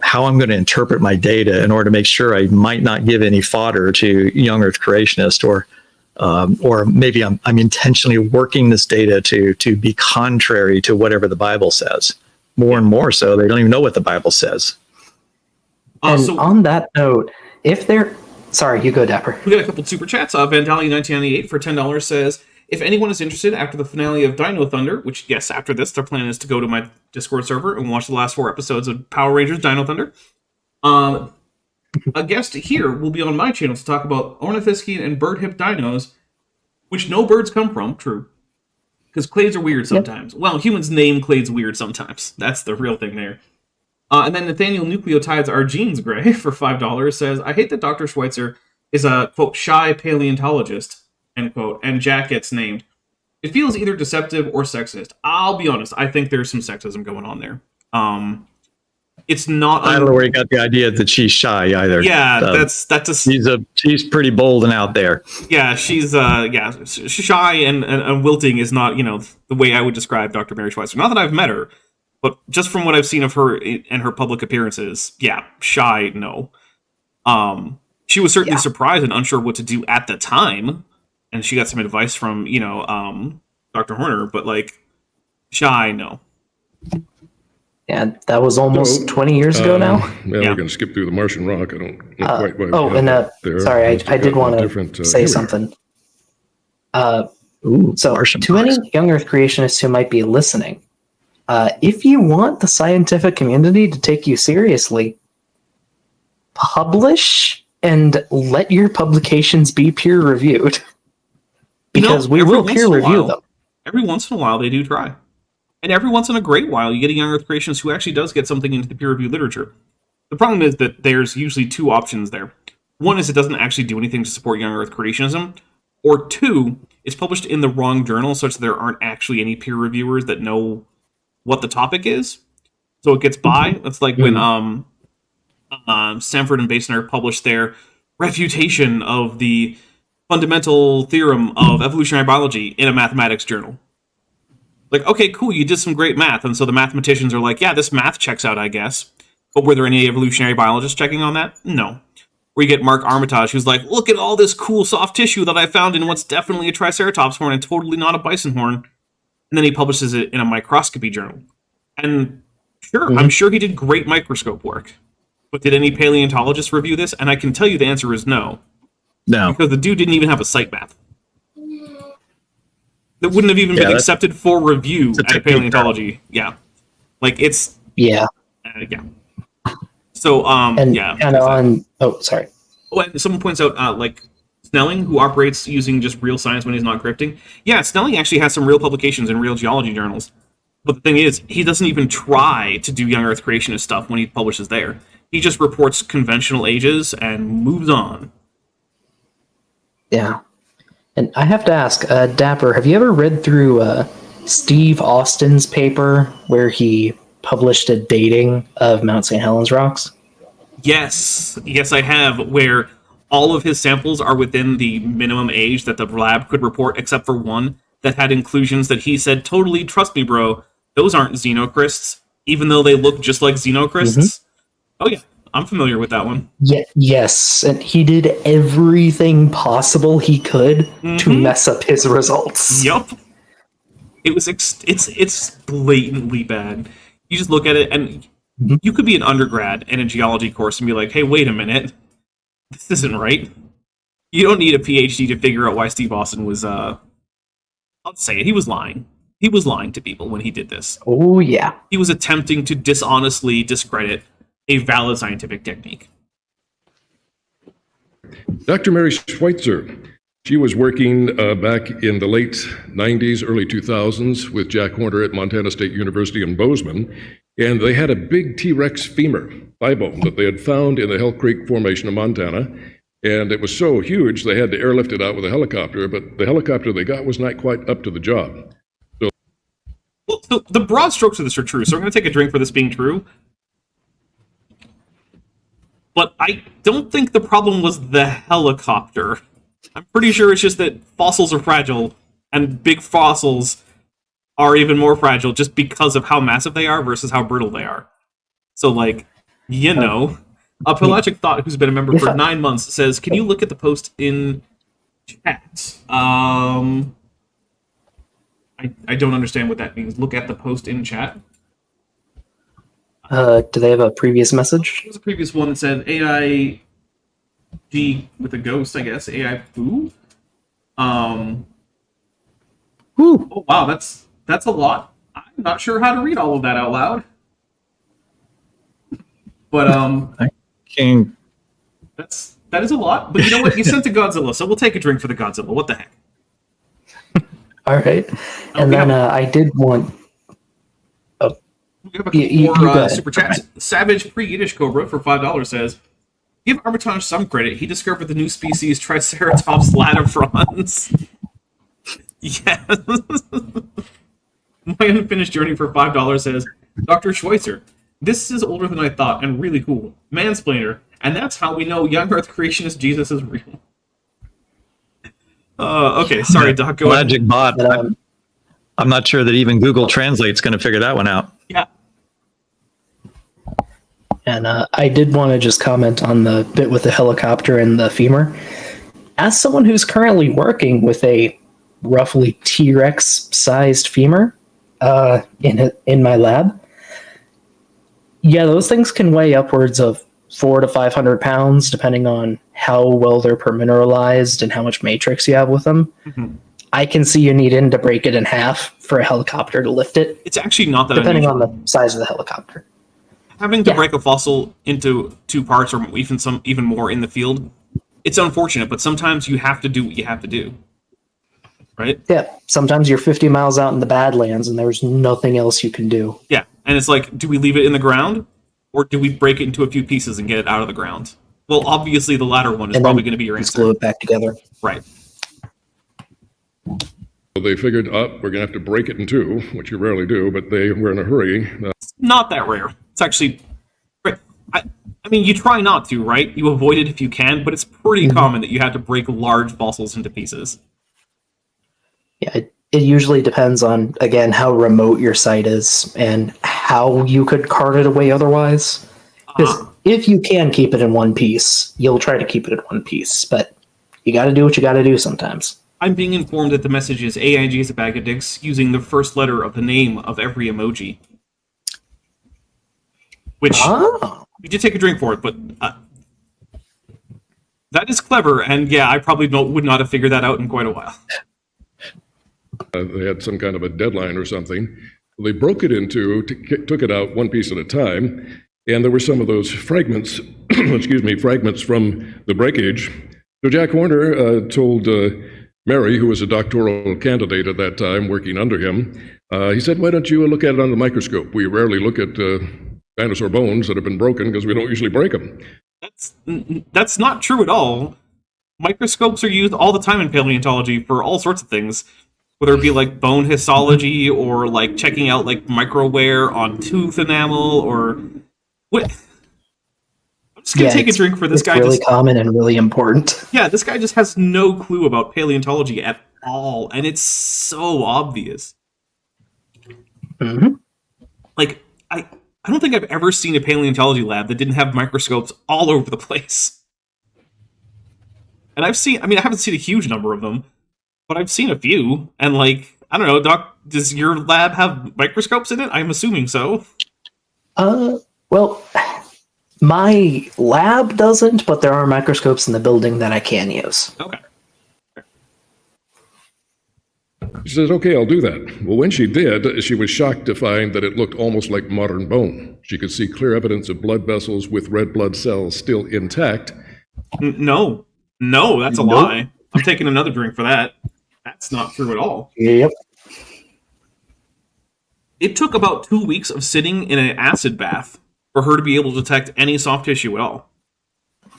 how I'm going to interpret my data in order to make sure I might not give any fodder to young Earth creationists, or maybe I'm intentionally working this data to be contrary to whatever the Bible says. More and more so, they don't even know what the Bible says. And on that note, sorry, you go, Dapper. We got a couple super chats. Vandali 1998 for $10 says, if anyone is interested after the finale of Dino Thunder, which, yes, after this, their plan is to go to my Discord server and watch the last 4 episodes of Power Rangers Dino Thunder. A guest here will be on my channel to talk about ornithischian and bird hip dinos, which no birds come from, true. Because clades are weird sometimes. Yep. Well, humans name clades weird sometimes. That's the real thing there. And then Nathaniel Nucleotides Are Genes Gray for $5 says, I hate that Dr. Schweitzer is a, quote, shy paleontologist, end quote, and Jack gets named. It feels either deceptive or sexist. I'll be honest, I think there's some sexism going on there. It's not. I don't know where you got the idea that she's shy either. Yeah, that's a. She's pretty bold and out there. Yeah, she's shy and wilting is not the way I would describe Dr. Mary Schweitzer. Not that I've met her, but just from what I've seen of her and her public appearances, yeah, shy. No. She was certainly surprised and unsure what to do at the time, and she got some advice from Dr. Horner, but shy. No. Yeah, that was almost 20 years ago now. We're going to skip through the Martian rock. I don't know quite why. Sorry, I did want to say something. So, to any young Earth creationists who might be listening, if you want the scientific community to take you seriously, publish and let your publications be peer-reviewed. Because we will peer-review them. Every once in a while, they do try. And every once in a great while, you get a young Earth creationist who actually does get something into the peer-reviewed literature. The problem is that there's usually 2 options there. One is it doesn't actually do anything to support young Earth creationism, or 2, it's published in the wrong journal such that there aren't actually any peer reviewers that know what the topic is. So it gets by. That's like when Sanford and Basener published their refutation of the fundamental theorem of evolutionary biology in a mathematics journal. Okay, cool, you did some great math, and so the mathematicians are like, yeah, this math checks out, I guess. But were there any evolutionary biologists checking on that? No. Where you get Mark Armitage, who's like, look at all this cool soft tissue that I found in what's definitely a Triceratops horn and totally not a bison horn. And then he publishes it in a microscopy journal. And sure, I'm sure he did great microscope work. But did any paleontologists review this? And I can tell you the answer is no. No. Because the dude didn't even have a sitemap. That wouldn't have even been accepted for review at paleontology. Yeah. It's... Yeah. Yeah. So, and kind of on... Oh, sorry. Oh, and someone points out, Snelling, who operates using just real science when he's not grifting. Yeah, Snelling actually has some real publications in real geology journals. But the thing is, he doesn't even try to do young Earth creationist stuff when he publishes there. He just reports conventional ages and moves on. Yeah. And I have to ask, Dapper, have you ever read through Steve Austin's paper where he published a dating of Mount St. Helens rocks? Yes, I have, where all of his samples are within the minimum age that the lab could report, except for one that had inclusions that he said, totally, trust me, bro, those aren't xenocrysts, even though they look just like xenocrysts. Oh, yeah. I'm familiar with that one. Yes, and he did everything possible he could to mess up his results. Yup. It was it's blatantly bad. You just look at it, and you could be an undergrad in a geology course and be like, hey, wait a minute. This isn't right. You don't need a PhD to figure out why Steve Austin was, I'll say it, he was lying. He was lying to people when he did this. Oh, yeah. He was attempting to dishonestly discredit a valid scientific technique. Dr. Mary Schweitzer, she was working back in the late 90s, early 2000s with Jack Horner at Montana State University in Bozeman, and they had a big T-Rex femur, thigh bone, that they had found in the Hell Creek Formation of Montana. And it was so huge, they had to airlift it out with a helicopter, but the helicopter they got was not quite up to the job. Well, the broad strokes of this are true, so I'm going to take a drink for this being true. But I don't think the problem was the helicopter. I'm pretty sure it's just that fossils are fragile, and big fossils are even more fragile just because of how massive they are versus how brittle they are. So, like, you know, a Pelagic Thought who's been a member for 9 months says, can you look at the post in chat? I don't understand what that means. Look at the post in chat. Do they have a previous message? There's a previous one that said AI G with a ghost, I guess. AI foo. Oh wow, that's a lot. I'm not sure how to read all of that out loud. But that is a lot. But you know what? You sent to Godzilla, so we'll take a drink for the Godzilla. What the heck? All right. And then I did want... We have a couple more super chats. Savage Pre-Yiddish Cobra for $5 says, give Armitage some credit. He discovered the new species Triceratops latifrons. Yes. My Unfinished Journey for $5 says, Dr. Schweitzer, this is older than I thought and really cool. Mansplainer. And that's how we know young Earth creationist Jesus is real. Okay, sorry, Doc. Go ahead. Magic bot. I'm not sure that even Google Translate's going to figure that one out. Yeah. And I did want to just comment on the bit with the helicopter and the femur. As someone who's currently working with a roughly T-Rex-sized femur in my lab, yeah, those things can weigh upwards of 400 to 500 pounds, depending on how well they're permineralized and how much matrix you have with them. Mm-hmm. I can see you needing to break it in half for a helicopter to lift it. It's actually not that depending unusual. On the size of the helicopter. Having to break a fossil into two parts, or even more in the field, it's unfortunate. But sometimes you have to do what you have to do, right? Yeah. Sometimes you're 50 miles out in the Badlands, and there's nothing else you can do. Yeah, and it's like, do we leave it in the ground, or do we break it into a few pieces and get it out of the ground? Well, obviously, the latter one is probably going to be your answer. Glue it back together. Right. They figured, we're going to have to break it in two, which you rarely do, but they were in a hurry. It's not that rare. It's actually... I mean, you try not to, right? You avoid it if you can, but it's pretty common that you have to break large fossils into pieces. Yeah, it usually depends on, again, how remote your site is and how you could cart it away otherwise. Because if you can keep it in one piece, you'll try to keep it in one piece, but you got to do what you got to do sometimes. I'm being informed that the message is AIG is a bag of dicks using the first letter of the name of every emoji. Which, we did take a drink for it, but that is clever, and yeah, I probably would not have figured that out in quite a while. They had some kind of a deadline or something. They broke it into, took it out one piece at a time, and there were some of those fragments, fragments from the breakage. So Jack Horner told Mary, who was a doctoral candidate at that time, working under him, he said, why don't you look at it under the microscope? We rarely look at dinosaur bones that have been broken because we don't usually break them. That's not true at all. Microscopes are used all the time in paleontology for all sorts of things, whether it be like bone histology or like checking out like microwear on tooth enamel or what. I'm just gonna take a drink for this guy. It's really common and really important. Yeah, this guy just has no clue about paleontology at all, and it's so obvious. Mm-hmm. Like, I don't think I've ever seen a paleontology lab that didn't have microscopes all over the place. And I haven't seen a huge number of them, but I've seen a few. And like, I don't know, Doc, does your lab have microscopes in it? I'm assuming so. Well, my lab doesn't, but there are microscopes in the building that I can use. Okay. She says, okay, I'll do that. Well, when she did, she was shocked to find that it looked almost like modern bone. She could see clear evidence of blood vessels with red blood cells still intact. No, that's a lie. I'm taking another drink for that. That's not true at all. Yep. It took about 2 weeks of sitting in an acid bath for her to be able to detect any soft tissue at all.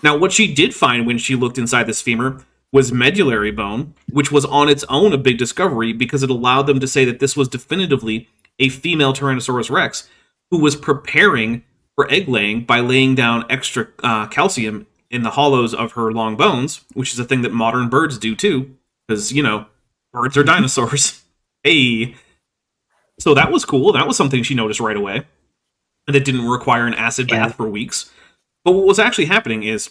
Now, what she did find when she looked inside this femur was medullary bone, which was on its own a big discovery because it allowed them to say that this was definitively a female Tyrannosaurus rex who was preparing for egg laying by laying down extra calcium in the hollows of her long bones, which is a thing that modern birds do too, because, you know, birds are dinosaurs. Hey. So that was cool. That was something she noticed right away. And that didn't require an acid bath for weeks. But what was actually happening is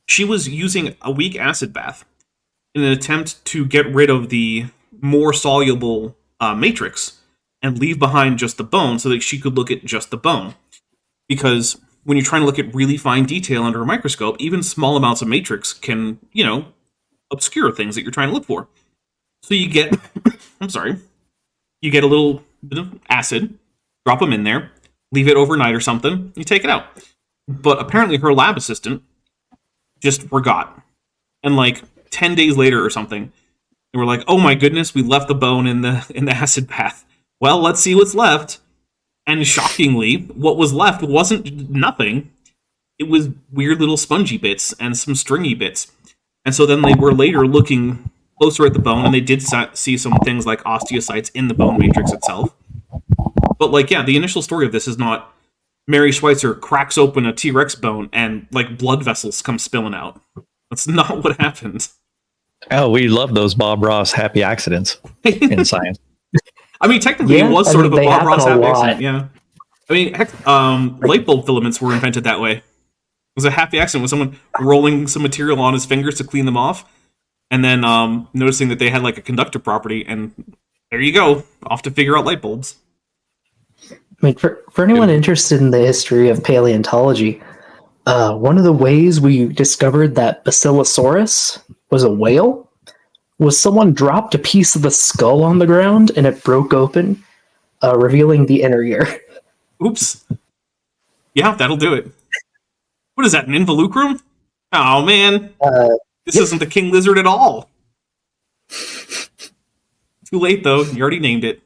she was using a weak acid bath in an attempt to get rid of the more soluble matrix and leave behind just the bone so that she could look at just the bone. Because when you're trying to look at really fine detail under a microscope, even small amounts of matrix can, you know, obscure things that you're trying to look for. So you get, you get a little bit of acid, drop them in there, leave it overnight or something, you take it out. But apparently her lab assistant just forgot. And like 10 days later or something, they were like, oh my goodness, we left the bone in the acid bath. Well, let's see what's left. And shockingly, what was left wasn't nothing. It was weird little spongy bits and some stringy bits. And so then they were later looking closer at the bone, and they did see some things like osteocytes in the bone matrix itself. But like, yeah, the initial story of this is not Mary Schweitzer cracks open a T-Rex bone and like blood vessels come spilling out. That's not what happened. Oh, we love those Bob Ross happy accidents in science. I mean, technically, it was sort of a they Bob Ross happen a happy lot. accident. Yeah. I mean, heck, light bulb filaments were invented that way. It was a happy accident with someone rolling some material on his fingers to clean them off, and then noticing that they had like a conductive property, and there you go, off to figure out light bulbs. I mean, for anyone interested in the history of paleontology, one of the ways we discovered that Basilosaurus was a whale was someone dropped a piece of the skull on the ground and it broke open, revealing the inner ear. Oops. Yeah, that'll do it. What is that, an involucrum? Oh, man. This isn't the king lizard at all. Too late, though. You already named it.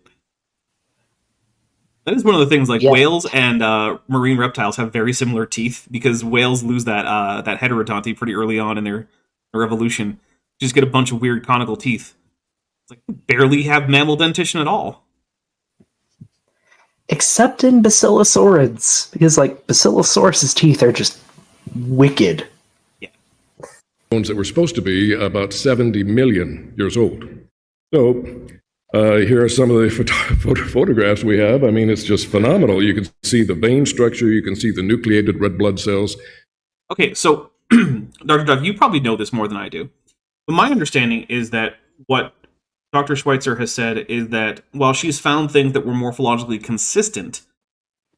That is one of the things, like, whales and marine reptiles have very similar teeth, because whales lose that heterodonty pretty early on in their evolution. Just get a bunch of weird conical teeth. It's like, you barely have mammal dentition at all. Except in Basilosaurids, because, like, Basilosaurus' teeth are just wicked. Yeah. Bones that were supposed to be about 70 million years old. So, here are some of the photographs we have. I mean, it's just phenomenal. You can see the vein structure. You can see the nucleated red blood cells. Okay, so, Dr. Doug, you probably know this more than I do. But my understanding is that what Dr. Schweitzer has said is that while she's found things that were morphologically consistent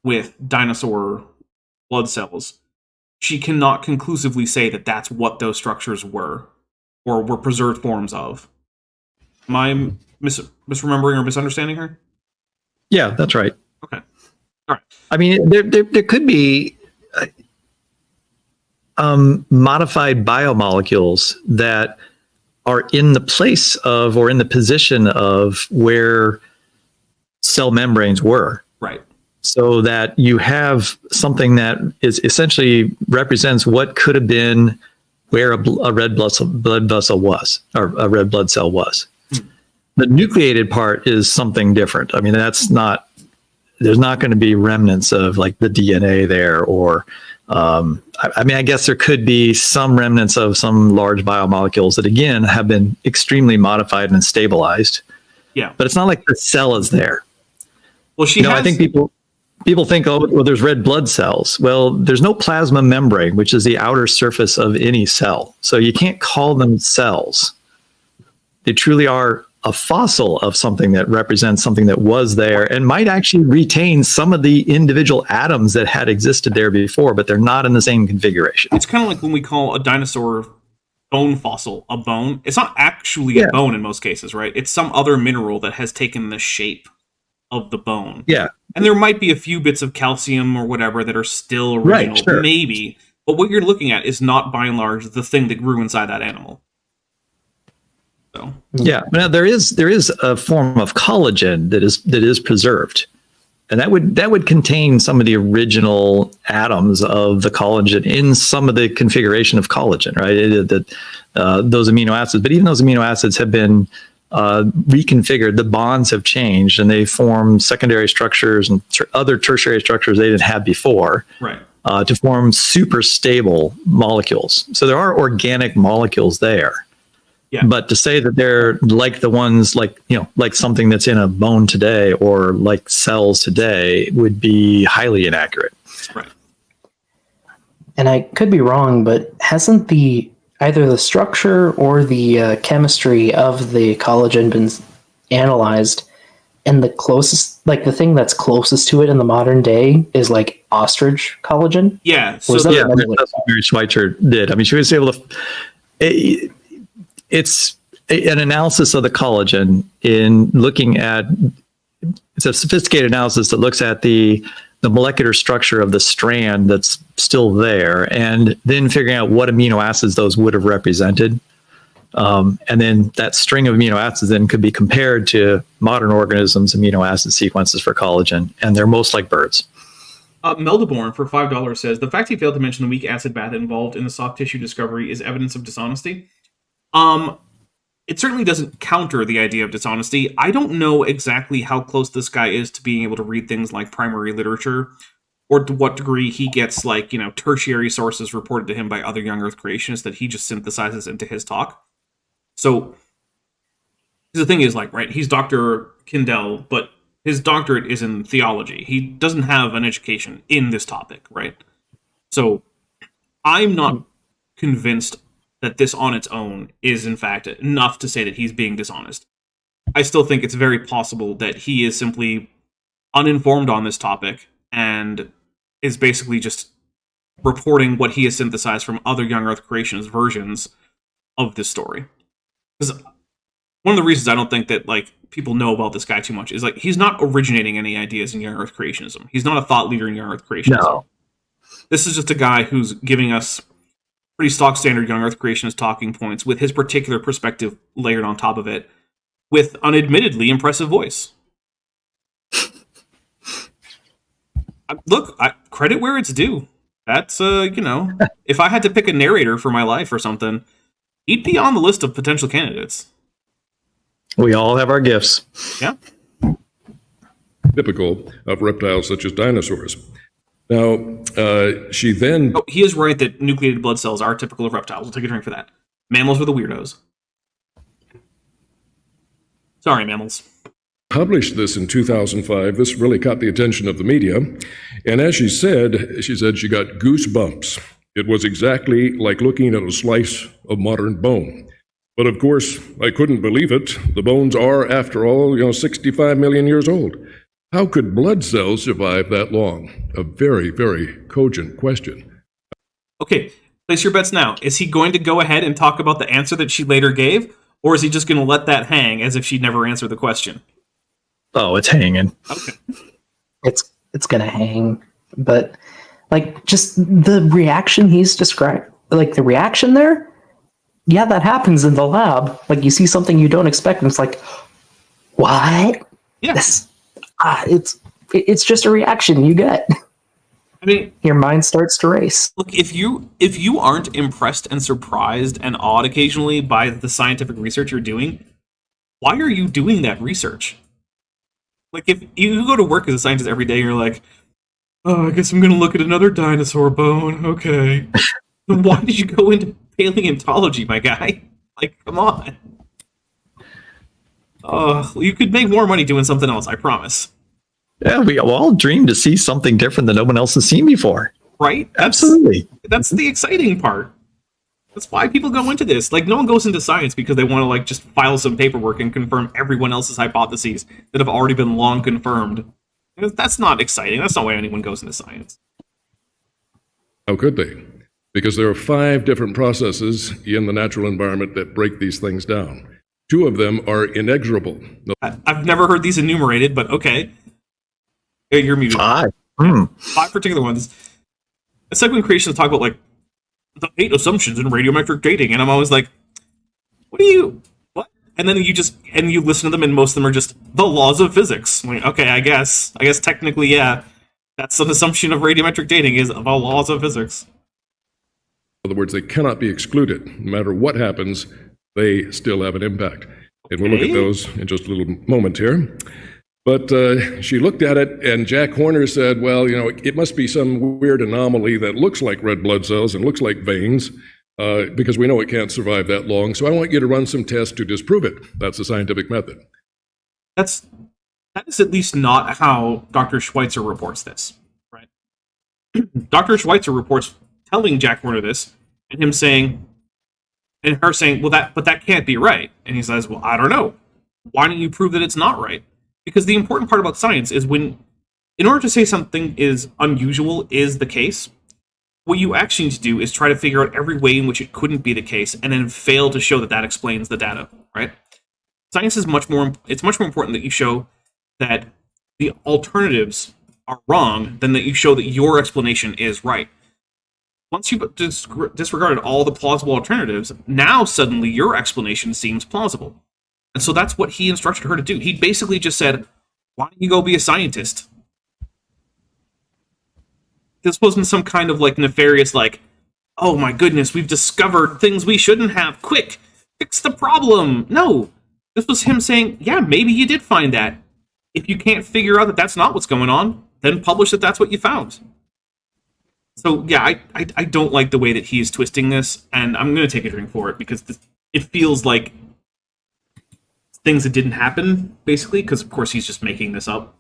with dinosaur blood cells, she cannot conclusively say that that's what those structures were, or were preserved forms of. Am I misremembering or misunderstanding her? Yeah, that's right. Okay. All right. I mean, there could be modified biomolecules that are in the place of or in the position of where cell membranes were. Right. So that you have something that is essentially represents what could have been where a red blood vessel was, or a red blood cell was. The nucleated part is something different. I mean, there's not going to be remnants of like the DNA there, or I mean, I guess there could be some remnants of some large biomolecules that, again, have been extremely modified and stabilized. Yeah. But it's not like the cell is there. Well, I think people think, oh, well, there's red blood cells. Well, there's no plasma membrane, which is the outer surface of any cell. So you can't call them cells. They truly are a fossil of something that represents something that was there and might actually retain some of the individual atoms that had existed there before, but they're not in the same configuration. It's kind of like when we call a dinosaur bone fossil a bone. It's not actually a bone in most cases, right? It's some other mineral that has taken the shape of the bone. Yeah. And there might be a few bits of calcium or whatever that are still original, right, sure. Maybe. But what you're looking at is not, by and large, the thing that grew inside that animal. So. Yeah, now there is a form of collagen that is preserved, And that would contain some of the original atoms of the collagen in some of the configuration of collagen, right? Those amino acids, but even those amino acids have been reconfigured. The bonds have changed, and they form secondary structures and other tertiary structures they didn't have before, Right. To form super stable molecules. So there are organic molecules there. Yeah. But to say that they're like the ones like something that's in a bone today or like cells today would be highly inaccurate. Right. And I could be wrong, but hasn't either the structure or the chemistry of the collagen been analyzed? And the closest, like the thing that's closest to it in the modern day is like ostrich collagen? Yeah. Or is So that Yeah, another that's what Mary Schweitzer did. I mean, she was able to. It's an analysis of the collagen in looking at. It's a sophisticated analysis that looks at the molecular structure of the strand that's still there, and then figuring out what amino acids those would have represented. And then that string of amino acids then could be compared to modern organisms' amino acid sequences for collagen, and they're most like birds. Meldaborn for $5 says, the fact he failed to mention the weak acid bath involved in the soft tissue discovery is evidence of dishonesty. It certainly doesn't counter the idea of dishonesty. I don't know exactly how close this guy is to being able to read things like primary literature, or to what degree he gets, like, tertiary sources reported to him by other young Earth creationists that he just synthesizes into his talk. So, the thing is, like, right, he's Dr. Kindell, but his doctorate is in theology. He doesn't have an education in this topic, right? So, I'm not convinced that this on its own is, in fact, enough to say that he's being dishonest. I still think it's very possible that he is simply uninformed on this topic and is basically just reporting what he has synthesized from other young Earth creationist versions of this story. Because one of the reasons I don't think that, like, people know about this guy too much is, like, he's not originating any ideas in young Earth creationism. He's not a thought leader in young Earth creationism. No. This is just a guy who's giving us pretty stock standard young Earth creationist talking points with his particular perspective layered on top of it, with an admittedly impressive voice. Look, credit where it's due. That's, if I had to pick a narrator for my life or something, he'd be on the list of potential candidates. We all have our gifts. Yeah. Typical of reptiles such as dinosaurs. Now, she then Oh, he is right that nucleated blood cells are typical of reptiles. We'll take a drink for that. Mammals are the weirdos. Sorry, mammals. published this in 2005. This really caught the attention of the media. And as she said she got goosebumps. It was exactly like looking at a slice of modern bone. But of course, I couldn't believe it. The bones are, after all, 65 million years old. How could blood cells survive that long? A very, very cogent question. Okay, place your bets now. Is he going to go ahead and talk about the answer that she later gave? Or is he just going to let that hang as if she'd never answered the question? Oh, it's hanging. Okay. It's gonna hang. But like just the reaction he's described, like the reaction there, yeah, that happens in the lab. Like you see something you don't expect, and it's like, what? Yeah. It's just a reaction you get. I mean, Your mind starts to race. look, if you aren't impressed and surprised and awed occasionally by the scientific research you're doing, why are you doing that research? Like, if you go to work as a scientist every day, you're like, oh, I guess I'm going to look at another dinosaur bone. Okay. Then why did you go into paleontology, my guy? Like, come on. You could make more money doing something else, I promise. Yeah, we all dream to see something different that no one else has seen before. Right? Absolutely. That's the exciting part. That's why people go into this. Like, no one goes into science because they want to, like, just file some paperwork and confirm everyone else's hypotheses that have already been long confirmed. That's not exciting. That's not why anyone goes into science. How could they? Because there are 5 different processes in the natural environment that break these things down. 2 of them are inexorable. I've never heard these enumerated, but okay. Yeah, you're muted. 5. 5 particular ones. It's like when creationists talk about, like, the 8 assumptions in radiometric dating, and I'm always like, what? and then you listen to them, and most of them are just the laws of physics. I'm like, okay, I guess technically, yeah, that's an assumption of radiometric dating is the laws of physics. In other words, they cannot be excluded. No matter what happens, they still have an impact. And we'll look at those in just a little moment here. But she looked at it, and Jack Horner said, well, it must be some weird anomaly that looks like red blood cells and looks like veins, because we know it can't survive that long. So I want you to run some tests to disprove it. That's the scientific method. That is at least not how Dr. Schweitzer reports this, right? Dr. Schweitzer reports telling Jack Horner this, and him saying, and her saying, well, that can't be right. And he says, well, I don't know. Why don't you prove that it's not right? Because the important part about science is in order to say something is unusual is the case, what you actually need to do is try to figure out every way in which it couldn't be the case, and then fail to show that explains the data, right? Science is much more important that you show that the alternatives are wrong than that you show that your explanation is right. Once you've disregarded all the plausible alternatives, now suddenly your explanation seems plausible. And so that's what he instructed her to do. He basically just said, why don't you go be a scientist? This wasn't some kind of nefarious oh my goodness, we've discovered things we shouldn't have. Quick, fix the problem. No, this was him saying, yeah, maybe you did find that. If you can't figure out that that's not what's going on, then publish that that's what you found. So yeah, I don't like the way that he's twisting this, and I'm going to take a drink for it because it feels like things that didn't happen, basically, because of course he's just making this up.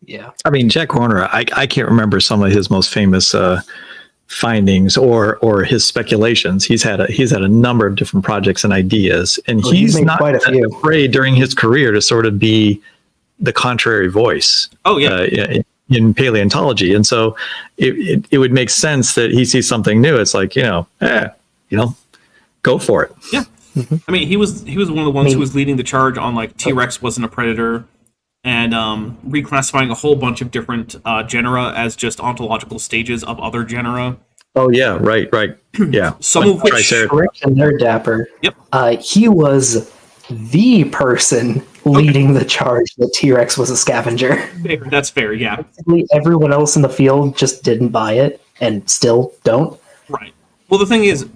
Yeah. I mean, Jack Horner, I can't remember some of his most famous findings or his speculations. He's had a number of different projects and ideas, and he's not quite a few. afraid during his career to sort of be the contrary voice. Oh yeah. In paleontology, and so it would make sense that he sees something new. It's like go for it. Yeah. Mm-hmm. I mean, he was one of the ones who was leading the charge on T-Rex wasn't a predator, and reclassifying a whole bunch of different genera as just ontological stages of other genera. Oh yeah, right, yeah. Some of which correct in there, Dapper. Yep. He was the person leading the charge that T-Rex was a scavenger. That's fair, yeah. Basically, everyone else in the field just didn't buy it and still don't. Right. Well, the thing is,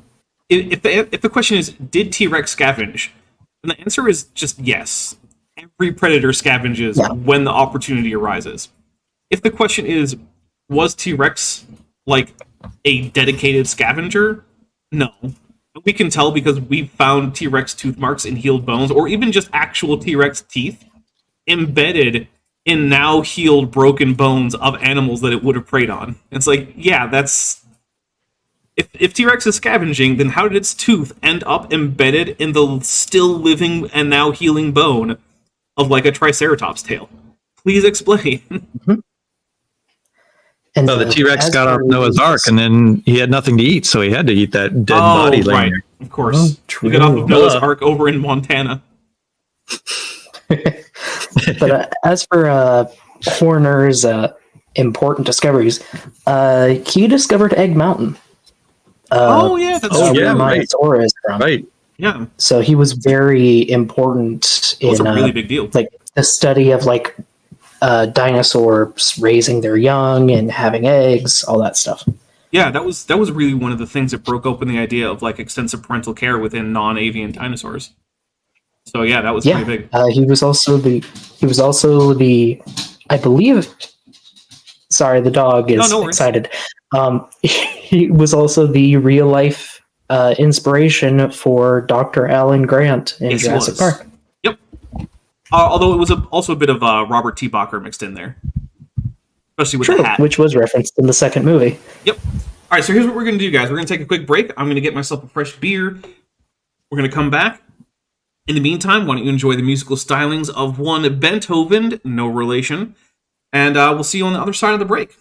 if the question is, did T-Rex scavenge? Then the answer is just yes. Every predator scavenges when the opportunity arises. If the question is, was T-Rex a dedicated scavenger? No. We can tell because we found T-Rex tooth marks in healed bones, or even just actual T-Rex teeth embedded in now healed broken bones of animals that it would have preyed on. It's that's... If T-Rex is scavenging, then how did its tooth end up embedded in the still living and now healing bone of a Triceratops tail? Please explain. Mm-hmm. And the T-Rex got off Noah's Ark, and then he had nothing to eat, so he had to eat that dead body laying there. Of course. We got off of Noah's Ark over in Montana. But as for Horner's important discoveries, he discovered Egg Mountain. That's where Minosaur is from. Right. Yeah. So he was very important in a really big deal. The study of dinosaurs raising their young and having eggs, all that stuff. Yeah, that was really one of the things that broke open the idea of extensive parental care within non-avian dinosaurs. So yeah, that was pretty big. He was also the I believe. Sorry, the dog is excited. He was also the real life inspiration for Dr. Alan Grant in Jurassic Park. Yep. Although it was also a bit of Robert T. Bacher mixed in there. Especially with the hat. Which was referenced in the second movie. Yep. All right, so here's what we're going to do, guys. We're going to take a quick break. I'm going to get myself a fresh beer. We're going to come back. In the meantime, why don't you enjoy the musical stylings of one Beethoven, no relation, and we'll see you on the other side of the break.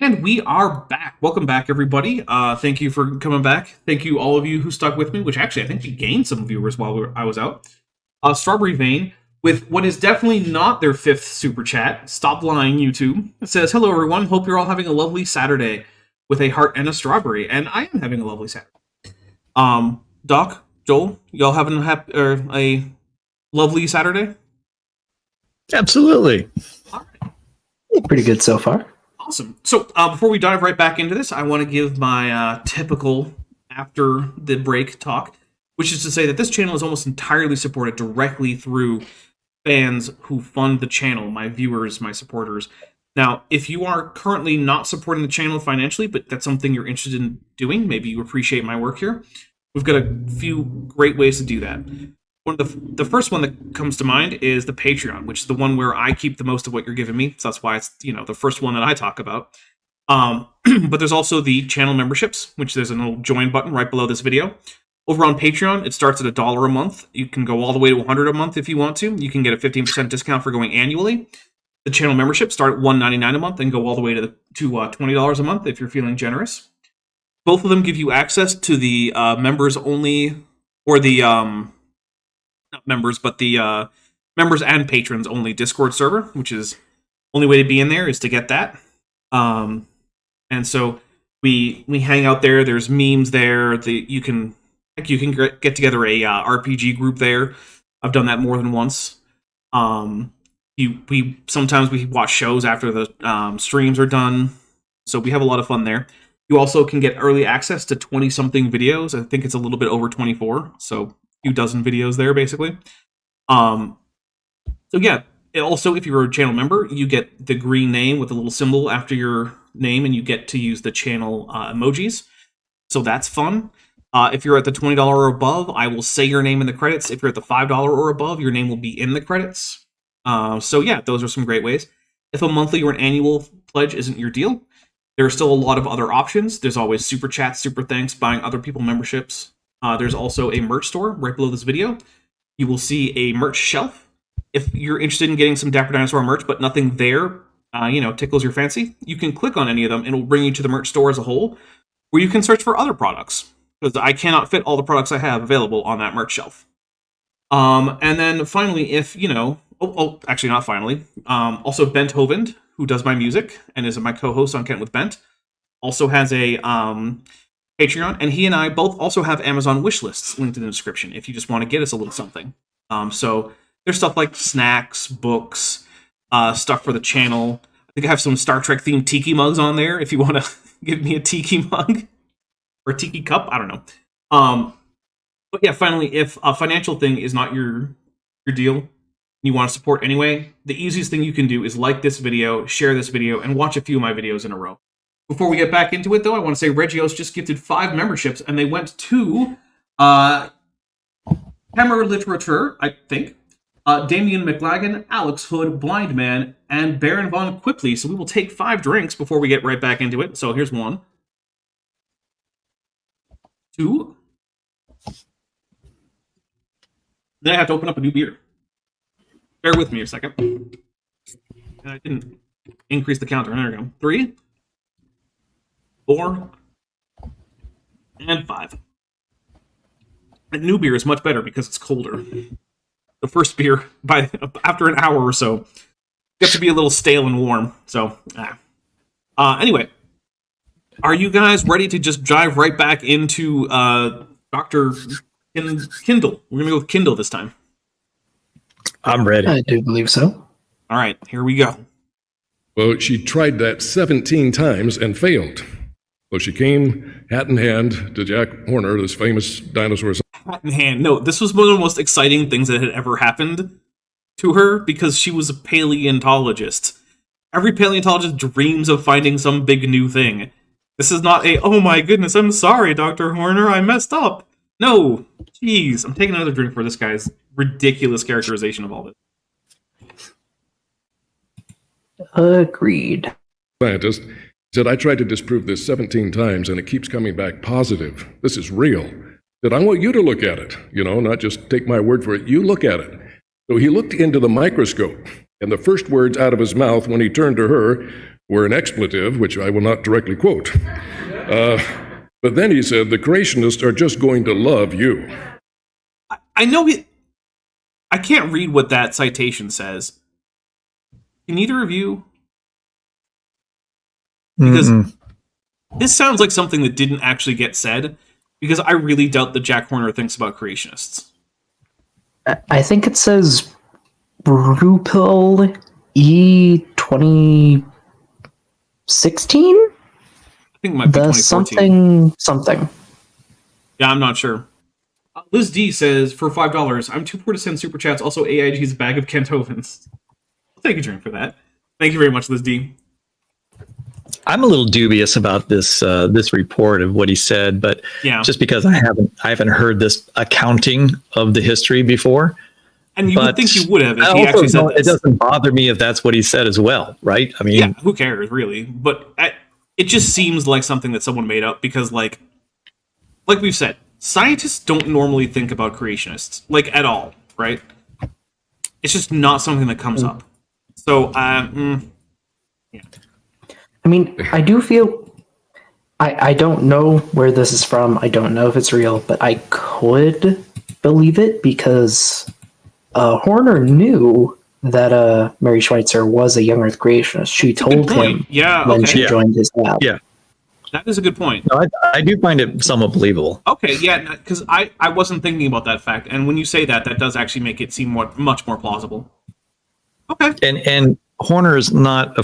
And we are back. Welcome back, everybody. Thank you for coming back. Thank you, all of you who stuck with me, which actually I think we gained some viewers while I was out. Strawberry Vein, with what is definitely not their 5th super chat. Stop lying, YouTube. It says, hello, everyone. Hope you're all having a lovely Saturday with a heart and a strawberry. And I am having a lovely Saturday. Doc, Joel, y'all having a lovely Saturday? Absolutely. All right. Pretty good so far. Awesome. So before we dive right back into this, I want to give my typical after the break talk, which is to say that this channel is almost entirely supported directly through fans who fund the channel, my viewers, my supporters. Now, if you are currently not supporting the channel financially, but that's something you're interested in doing, maybe you appreciate my work here, we've got a few great ways to do that. One of the first one that comes to mind is the Patreon, which is the one where I keep the most of what you're giving me. So that's why it's, the first one that I talk about. But there's also the channel memberships, which there's a little join button right below this video. Over on Patreon, it starts at $1 a month. You can go all the way to $100 a month if you want to. You can get a 15% discount for going annually. The channel memberships start at $1.99 a month and go all the way to $20 a month if you're feeling generous. Both of them give you access to the members only, or the not members, but the members and patrons only Discord server, which is only way to be in there is to get that. And so we hang out there. There's memes there. You can get together a RPG group there. I've done that more than once. Sometimes we watch shows after the streams are done, so we have a lot of fun there. You also can get early access to 20-something videos. I think it's a little bit over 24, so a few dozen videos there, basically. So yeah, also, if you're a channel member, you get the green name with a little symbol after your name, and you get to use the channel emojis. So that's fun. If you're at the $20 or above, I will say your name in the credits. If you're at the $5 or above, your name will be in the credits. So yeah, those are some great ways. If a monthly or an annual pledge isn't your deal, there are still a lot of other options. There's always super chats, super thanks, buying other people memberships. There's also a merch store right below this video. You will see a merch shelf. If you're interested in getting some Dapper Dinosaur merch, but nothing there, tickles your fancy, you can click on any of them and it will bring you to the merch store as a whole, where you can search for other products, because I cannot fit all the products I have available on that merch shelf. And then finally, if, actually not finally, also Bent Hovend, who does my music and is my co-host on Kent with Bent, also has a Patreon, and he and I both also have Amazon wish lists linked in the description if you just want to get us a little something. So there's stuff like snacks, books, stuff for the channel. I think I have some Star Trek themed tiki mugs on there if you want to give me a tiki mug or a tiki cup. I don't know. But yeah, finally, if a financial thing is not your deal, you want to support anyway, the easiest thing you can do is like this video, share this video, and watch a few of my videos in a row. Before we get back into it, though, I want to say Regios just gifted 5 memberships, and they went to Hammer Literature, I think, Damian McLagan, Alex Hood, Blind Man, and Baron Von Quipley. So we will take 5 drinks before we get right back into it. So here's 1, 2. Then I have to open up a new beer. Bear with me a second. And I didn't increase the counter. There we go. 3, 4, and 5. And new beer is much better because it's colder. The first beer, after an hour or so, gets to be a little stale and warm. So, anyway, are you guys ready to just dive right back into Dr. Kindell? We're going to go with Kindell this time. I'm ready. I do believe so. All right, here we go. Well, she tried that 17 times and failed. So she came hat in hand to Jack Horner, this famous dinosaur. Hat in hand. No, this was one of the most exciting things that had ever happened to her because she was a paleontologist. Every paleontologist dreams of finding some big new thing. This is not a, oh my goodness, I'm sorry, Dr. Horner, I messed up. No, jeez, I'm taking another drink for this guy's ridiculous characterization of all this. Agreed. Scientist said, I tried to disprove this 17 times and it keeps coming back positive. This is real. Said, I want you to look at it, not just take my word for it. You look at it. So he looked into the microscope, and the first words out of his mouth when he turned to her were an expletive, which I will not directly quote. But then he said, the creationists are just going to love you. I know it. I can't read what that citation says. Can either of you? Because this sounds like something that didn't actually get said, because I really doubt that Jack Horner thinks about creationists. I think it says Rupel E 2016? I think it might be The 2014. something. Yeah, I'm not sure. Liz D says, for $5, I'm too poor to send super chats. Also, AIG's a bag of Kentovans. I'll take a drink for that. Thank you very much, Liz D. I'm a little dubious about this this report of what he said, but just because I haven't heard this accounting of the history before. And you would think you would have if he also actually said this. It doesn't bother me if that's what he said as well, right? I mean, yeah, who cares, really? But it just seems like something that someone made up because, like we've said, scientists don't normally think about creationists, like, at all, right? It's just not something that comes up. So, yeah. I mean, I do feel... I don't know where this is from. I don't know if it's real, but I could believe it because Horner knew that Mary Schweitzer was a young Earth creationist. She told him when she joined his lab. Yeah. That is a good point. No, I do find it somewhat believable. Okay, yeah, because I wasn't thinking about that fact, and when you say that, that does actually make it seem much more plausible. Okay. And Horner is not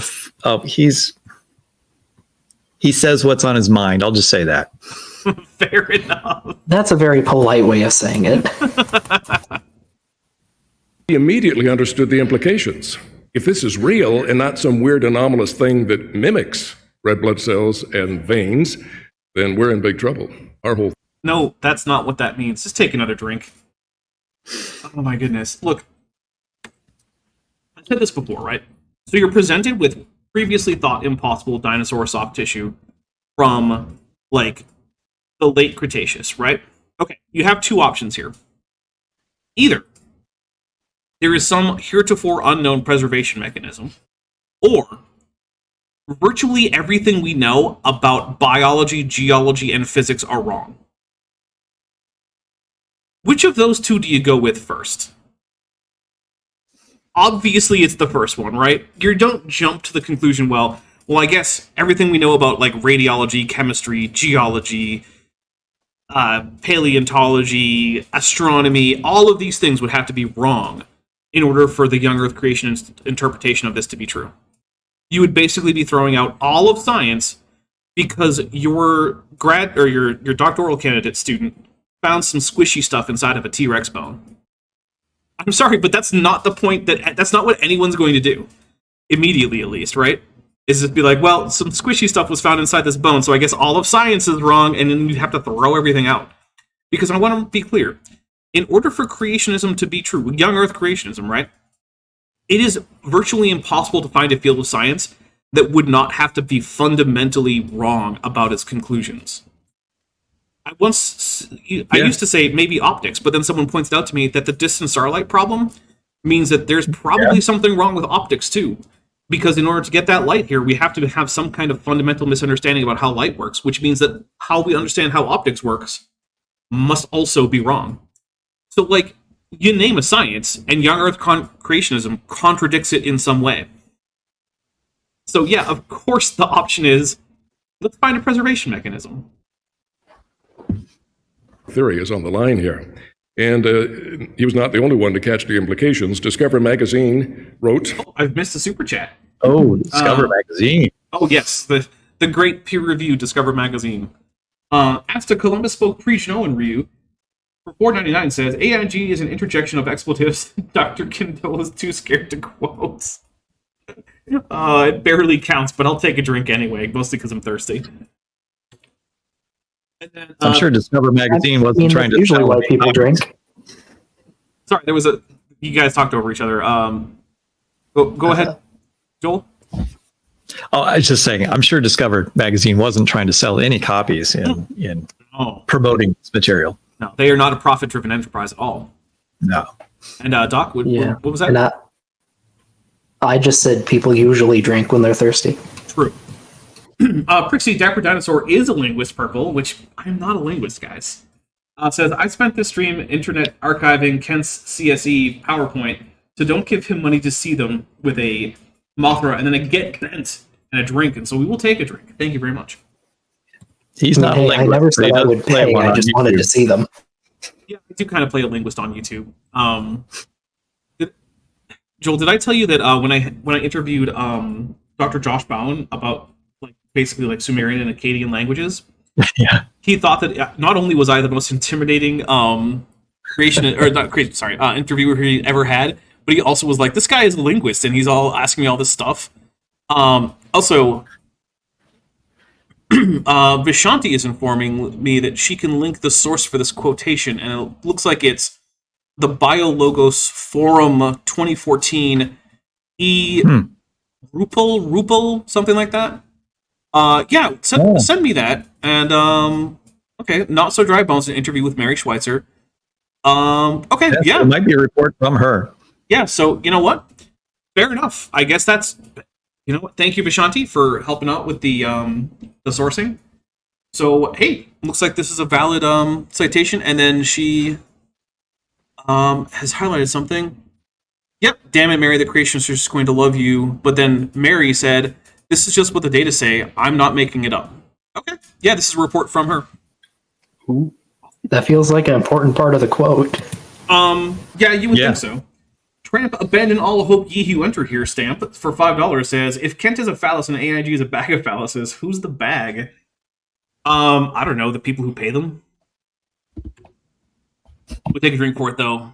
he says what's on his mind. I'll just say that. Fair enough. That's a very polite way of saying it. He immediately understood the implications. If this is real and not some weird anomalous thing that mimics red blood cells and veins, then we're in big trouble. No, that's not what that means. Just take another drink. Oh my goodness. Look, I said this before, right? So you're presented with previously thought impossible dinosaur soft tissue from, like, the late Cretaceous, right? Okay, you have two options here. Either there is some heretofore unknown preservation mechanism, or virtually everything we know about biology, geology, and physics are wrong. Which of those two do you go with first? Obviously, it's the first one, right? You don't jump to the conclusion, well, I guess everything we know about, like, radiology, chemistry, geology, paleontology, astronomy, all of these things would have to be wrong in order for the young Earth creation interpretation of this to be true. You would basically be throwing out all of science because your your doctoral candidate student found some squishy stuff inside of a T-Rex bone. I'm sorry, but that's not the point. That's not what anyone's going to do. Immediately, at least, right? Is just be like, well, some squishy stuff was found inside this bone, so I guess all of science is wrong, and then you have to throw everything out. Because I want to be clear. In order for creationism to be true, young Earth creationism, right? It is virtually impossible to find a field of science that would not have to be fundamentally wrong about its conclusions. I used to say maybe optics, but then someone pointed out to me that the distant starlight problem means that there's probably something wrong with optics too. Because in order to get that light here, we have to have some kind of fundamental misunderstanding about how light works, which means that how we understand how optics works must also be wrong. So, like, you name a science, and young Earth creationism contradicts it in some way. So, yeah, of course the option is, let's find a preservation mechanism. Theory is on the line here. And he was not the only one to catch the implications. Discover Magazine wrote... Oh, I've missed a super chat. Oh, Discover Magazine. Oh, yes, the great peer-reviewed Discover Magazine. Asta Columbus spoke pre-Genoan Ryu. For $4.99 says, AIG is an interjection of expletives Dr. Kindell is too scared to quote. It barely counts, but I'll take a drink anyway, mostly because I'm thirsty. And then, I'm sure Discover Magazine wasn't trying to usually why people drink. Sorry, there was you guys talked over each other. Go ahead, Joel. Oh, I was just saying, I'm sure Discover Magazine wasn't trying to sell any copies in promoting this material. No, they are not a profit-driven enterprise at all. No. And Doc, what was that? And I just said people usually drink when they're thirsty. True. Prixie Dapper Dinosaur is a linguist, Purple, which I'm not a linguist, guys. Says, I spent this stream internet archiving Kent's CSE PowerPoint, so don't give him money to see them with a Mothra and then a get bent and a drink, and so we will take a drink. Thank you very much. He's not a Hey, linguist. I never but said he I does would play pay. one I on just wanted to YouTube. see them. Yeah, I do kind of play a linguist on YouTube. Joel, did I tell you that when I interviewed Dr. Josh Bowen about basically Sumerian and Akkadian languages, Yeah. he thought that not only was I the most intimidating interviewer he ever had, but he also was like, this guy is a linguist and he's all asking me all this stuff. Also, Vishanti is informing me that she can link the source for this quotation, and it looks like it's the Biologos Forum 2014 Rupel, something like that. Yeah, send me that. And okay, Not So Dry Bones, an interview with Mary Schweitzer. Okay, Yes, yeah, it might be a report from her. yeah. So you know what? Fair enough. I guess that's, you know what? Thank you, Vishanti, for helping out with the sourcing. So hey, looks like this is a valid citation. And then she has highlighted something. Yep, damn it, Mary, the creationists are just going to love you. But then Mary said, this is just what the data say. I'm not making it up. Okay, yeah, this is a report from her. Ooh, that feels like an important part of the quote. Yeah, you would think so. Tramp, abandon all hope ye who enter here stamp for $5 says, if Kent is a phallus and AIG is a bag of phalluses, who's the bag? I don't know, the people who pay them. We'll take a drink for it, though.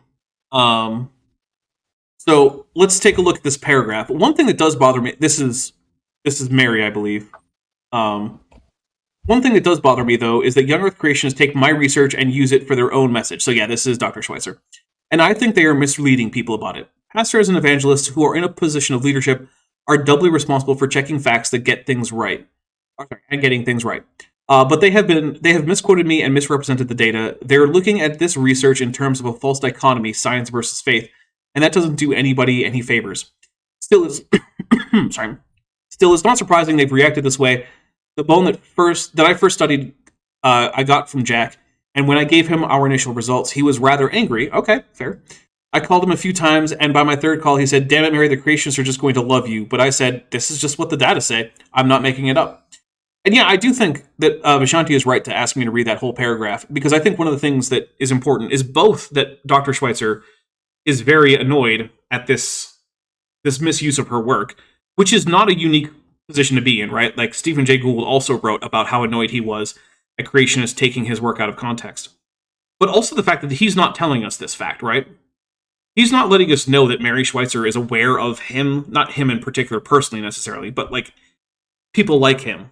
So let's take a look at this paragraph. One thing that does bother me, this is Mary, I believe. One thing that does bother me, though, is that young Earth creationists take my research and use it for their own message. So yeah, this is Dr. Schweitzer. And I think they are misleading people about it. Pastors and evangelists who are in a position of leadership are doubly responsible for checking facts that get things right. And getting things right. But they have misquoted me and misrepresented the data. They're looking at this research in terms of a false dichotomy, science versus faith, and that doesn't do anybody any favors. Still is not surprising they've reacted this way. The bone that I first studied, I got from Jack, and when I gave him our initial results, he was rather angry. Okay, fair. I called him a few times, and by my third call, he said, damn it, Mary, the creationists are just going to love you. But I said, this is just what the data say. I'm not making it up. And yeah, I do think that Vishanti is right to ask me to read that whole paragraph, because I think one of the things that is important is both that Dr. Schweitzer is very annoyed at this misuse of her work, which is not a unique position to be in, right? Like Stephen Jay Gould also wrote about how annoyed he was at creationists taking his work out of context. But also the fact that he's not telling us this fact, right? He's not letting us know that Mary Schweitzer is aware of him, not him in particular personally necessarily, but people like him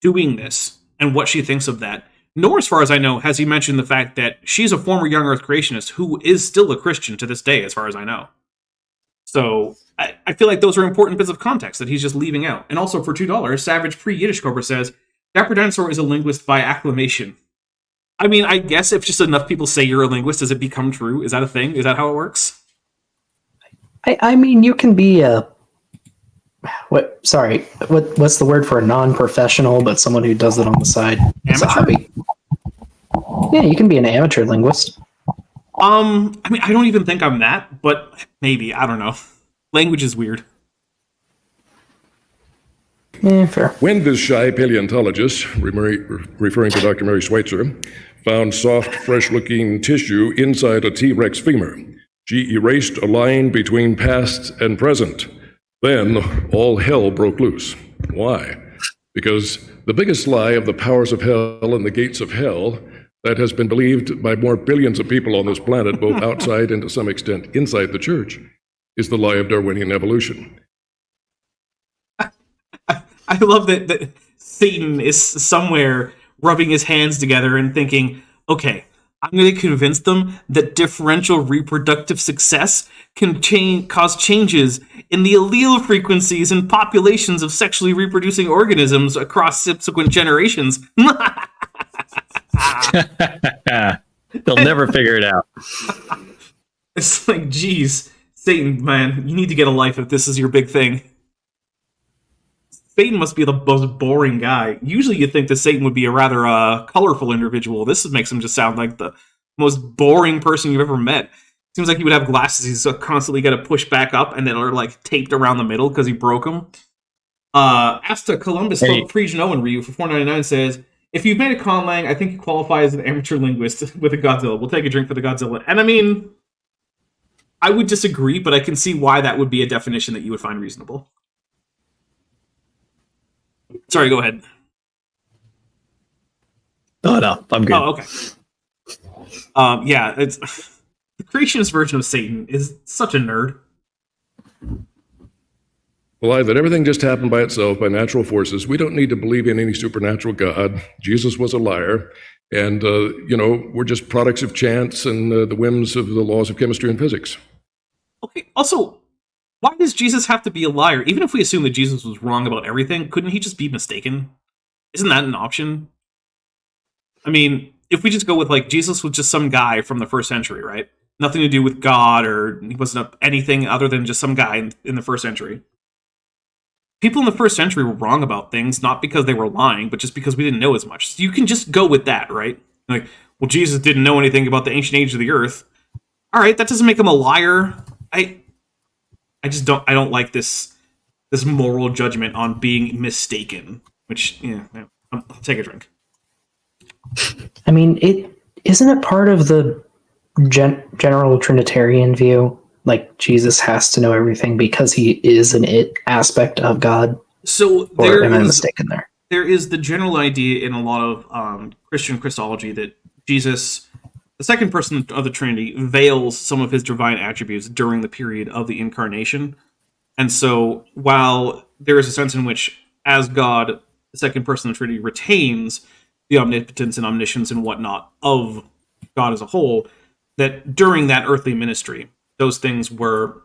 doing this and what she thinks of that. Nor, as far as I know, has he mentioned the fact that she's a former young Earth creationist who is still a Christian to this day, as far as I know. So I feel like those are important bits of context that he's just leaving out. And also for $2, Savage Pre-Yiddish Cobra says, Dapper Dinosaur is a linguist by acclamation. I mean, I guess if just enough people say you're a linguist, does it become true? Is that a thing? Is that how it works? I mean, you can be a... what's the word for a non-professional, but someone who does it on the side? It's a hobby. Yeah, you can be an amateur linguist. I mean, I don't even think I'm that, but maybe, I don't know. Language is weird. Yeah, fair. When this shy paleontologist, referring to Dr. Mary Schweitzer, found soft, fresh-looking tissue inside a T-Rex femur, she erased a line between past and present. Then all hell broke loose. Why? Because the biggest lie of the powers of hell and the gates of hell that has been believed by more billions of people on this planet, both outside and to some extent inside the church, is the lie of Darwinian evolution. I love that Satan is somewhere rubbing his hands together and thinking, okay, I'm going to convince them that differential reproductive success can cause changes in the allele frequencies and populations of sexually reproducing organisms across subsequent generations. They'll never figure it out. It's like, geez, Satan, man, you need to get a life if this is your big thing. Satan must be the most boring guy. Usually you'd think that Satan would be a rather colorful individual. This makes him just sound like the most boring person you've ever met. Seems like he would have glasses he's constantly got to push back up and then are like taped around the middle because he broke them. Asta Columbus spoke pre-Genoan Ryu for $4.99 says, if you've made a conlang, I think you qualify as an amateur linguist with a Godzilla. We'll take a drink for the Godzilla. And I mean, I would disagree, but I can see why that would be a definition that you would find reasonable. Sorry, go ahead. Oh, no, I'm good. Oh, okay. Yeah, it's the creationist version of Satan is such a nerd. Well, that everything just happened by itself, by natural forces. We don't need to believe in any supernatural God. Jesus was a liar. And, we're just products of chance and the whims of the laws of chemistry and physics. Okay, also, why does Jesus have to be a liar? Even if we assume that Jesus was wrong about everything, couldn't he just be mistaken? Isn't that an option? I mean, if we just go with, like, Jesus was just some guy from the first century, right? Nothing to do with God, or he wasn't anything other than just some guy in the first century. People in the first century were wrong about things, not because they were lying, but just because we didn't know as much. So you can just go with that, right? Like, well, Jesus didn't know anything about the ancient age of the earth. All right, that doesn't make him a liar. I don't like this moral judgment on being mistaken. Which, yeah, I'll take a drink. I mean, isn't it part of the general Trinitarian view? Like, Jesus has to know everything because he is an it aspect of God? So or am I mistaken there? There is the general idea in a lot of Christian Christology that Jesus, the second person of the Trinity, veils some of his divine attributes during the period of the incarnation. And so while there is a sense in which, as God, the second person of the Trinity retains the omnipotence and omniscience and whatnot of God as a whole, that during that earthly ministry, those things were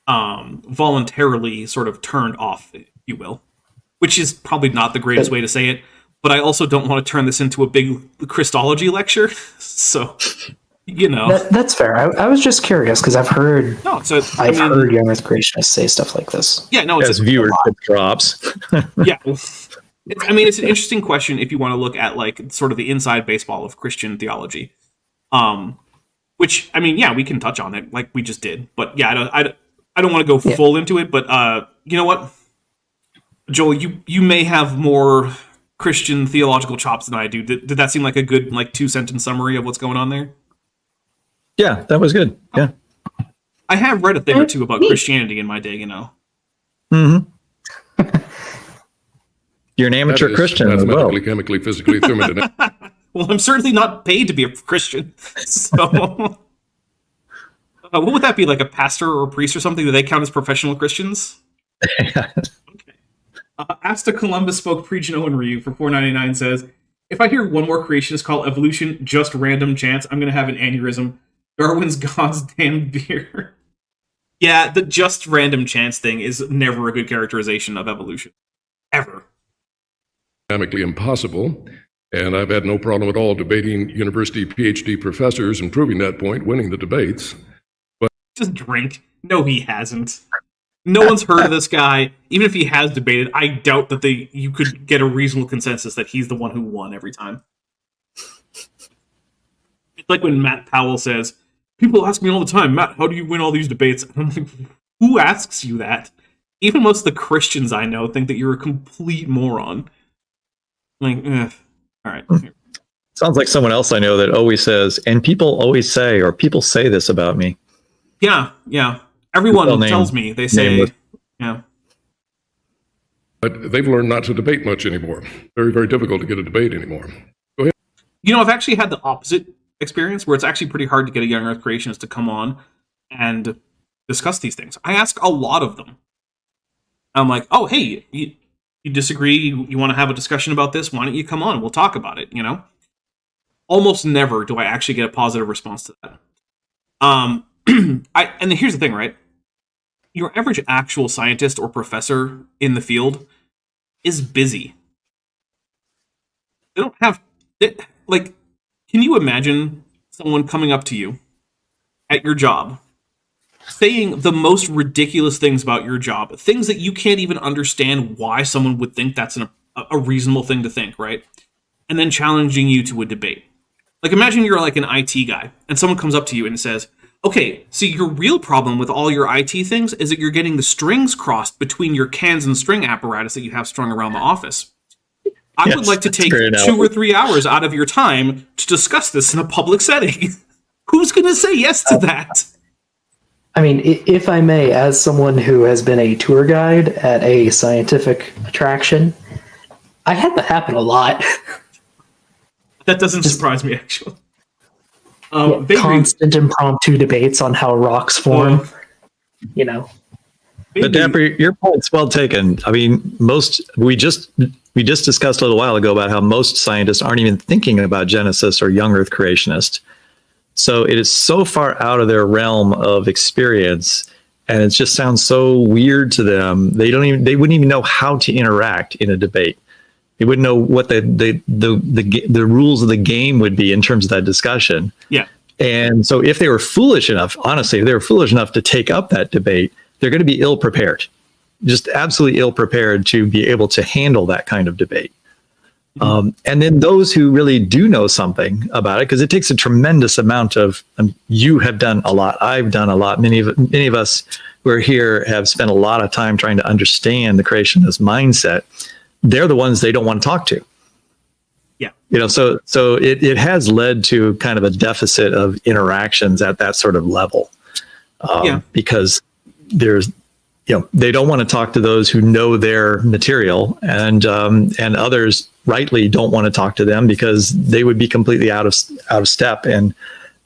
voluntarily sort of turned off, if you will. Which is probably not the greatest way to say it, but I also don't want to turn this into a big Christology lecture. So, that's fair. I was just curious because I've heard heard young Earth creationists say stuff like this. Yeah, no, as viewership drops. Yeah, it's an interesting question if you want to look at like sort of the inside baseball of Christian theology. Which I mean, yeah, we can touch on it like we just did, but yeah, I don't want to go full into it. But you know what? Joel, you may have more Christian theological chops than I do. Did that seem like a good 2-sentence summary of what's going on there? Yeah, that was good. Yeah. I have read a thing or two about Christianity in my day, Mm-hmm. You're an amateur Christian as well. Mathematically, chemically, physically, thermodynamically. Well, I'm certainly not paid to be a Christian. So what would that be, like a pastor or a priest or something? Do they count as professional Christians? Okay. Asta Columbus spoke pre-Genoan Ryu for $4.99 says, if I hear one more creationist call evolution just random chance, I'm going to have an aneurysm. Darwin's God's damn beer. Yeah, the just random chance thing is never a good characterization of evolution. Ever. Dynamically impossible. And I've had no problem at all debating university PhD professors and proving that point, winning the debates. But just drink. No, he hasn't. No one's heard of this guy. Even if he has debated, I doubt that you could get a reasonable consensus that he's the one who won every time. It's like when Matt Powell says, people ask me all the time, Matt, how do you win all these debates? And I'm like, who asks you that? Even most of the Christians I know think that you're a complete moron. Like, all right. Sounds like someone else I know that always says, and people always say, or people say this about me. Yeah. Everyone tells me, they say, yeah. But they've learned not to debate much anymore. Very, very difficult to get a debate anymore. Go ahead. I've actually had the opposite experience where it's actually pretty hard to get a young Earth creationist to come on and discuss these things. I ask a lot of them. I'm like, oh, hey, you disagree? You want to have a discussion about this? Why don't you come on? We'll talk about it, Almost never do I actually get a positive response to that. And here's the thing, right? Your average actual scientist or professor in the field is busy. They don't have... can you imagine someone coming up to you at your job saying the most ridiculous things about your job, things that you can't even understand why someone would think that's a reasonable thing to think, right? And then challenging you to a debate. Like, imagine you're like an IT guy, and someone comes up to you and says, okay, so your real problem with all your IT things is that you're getting the strings crossed between your cans and string apparatus that you have strung around the office. I would like to take 2 or 3 hours out of your time to discuss this in a public setting. Who's going to say yes to that? I mean, if I may, as someone who has been a tour guide at a scientific attraction, I had that happen a lot. That doesn't surprise me, actually. Constant impromptu debates on how rocks form. You know. But Dapper, your point's well taken. I mean, we just discussed a little while ago about how most scientists aren't even thinking about Genesis or young Earth creationists. So it is so far out of their realm of experience, and it just sounds so weird to them. They wouldn't even know how to interact in a debate. They wouldn't know what the rules of the game would be in terms of that discussion. Yeah. And so if they were foolish enough, honestly, if they were foolish enough to take up that debate, they're going to be ill prepared, just absolutely ill prepared to be able to handle that kind of debate. And then those who really do know something about it, because it takes a tremendous amount of, you have done a lot, I've done a lot, many of us who are here have spent a lot of time trying to understand the creationist mindset. They're the ones they don't want to talk to. Yeah. So it has led to kind of a deficit of interactions at that sort of level. Because there's, they don't want to talk to those who know their material, and others rightly don't want to talk to them because they would be completely out of step and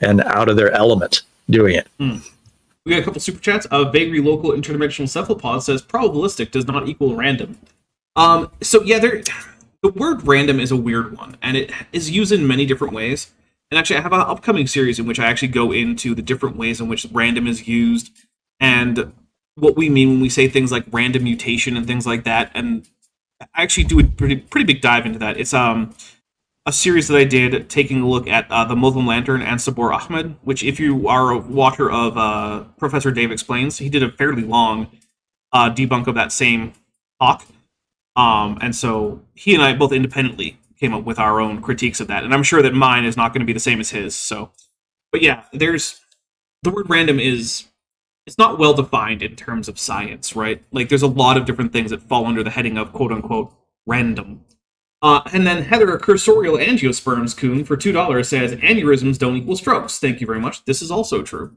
out of their element doing it. We got a couple super chats. Vagary Local Interdimensional Cephalopod says probabilistic does not equal random. The word random is a weird one, and it is used in many different ways. And actually, I have an upcoming series in which I actually go into the different ways in which random is used and what we mean when we say things like random mutation and things like that. And I actually do a pretty big dive into that. It's a series that I did taking a look at the Muslim Lantern and Sabor Ahmed, which, if you are a watcher of Professor Dave Explains, he did a fairly long debunk of that same talk. And so he and I both independently came up with our own critiques of that. And I'm sure that mine is not going to be the same as his. So, but yeah, the word random it's not well defined in terms of science, right? Like, there's a lot of different things that fall under the heading of quote unquote random. And then Heather Cursorial Angiosperms Coon for $2 says aneurysms don't equal strokes. Thank you very much. This is also true.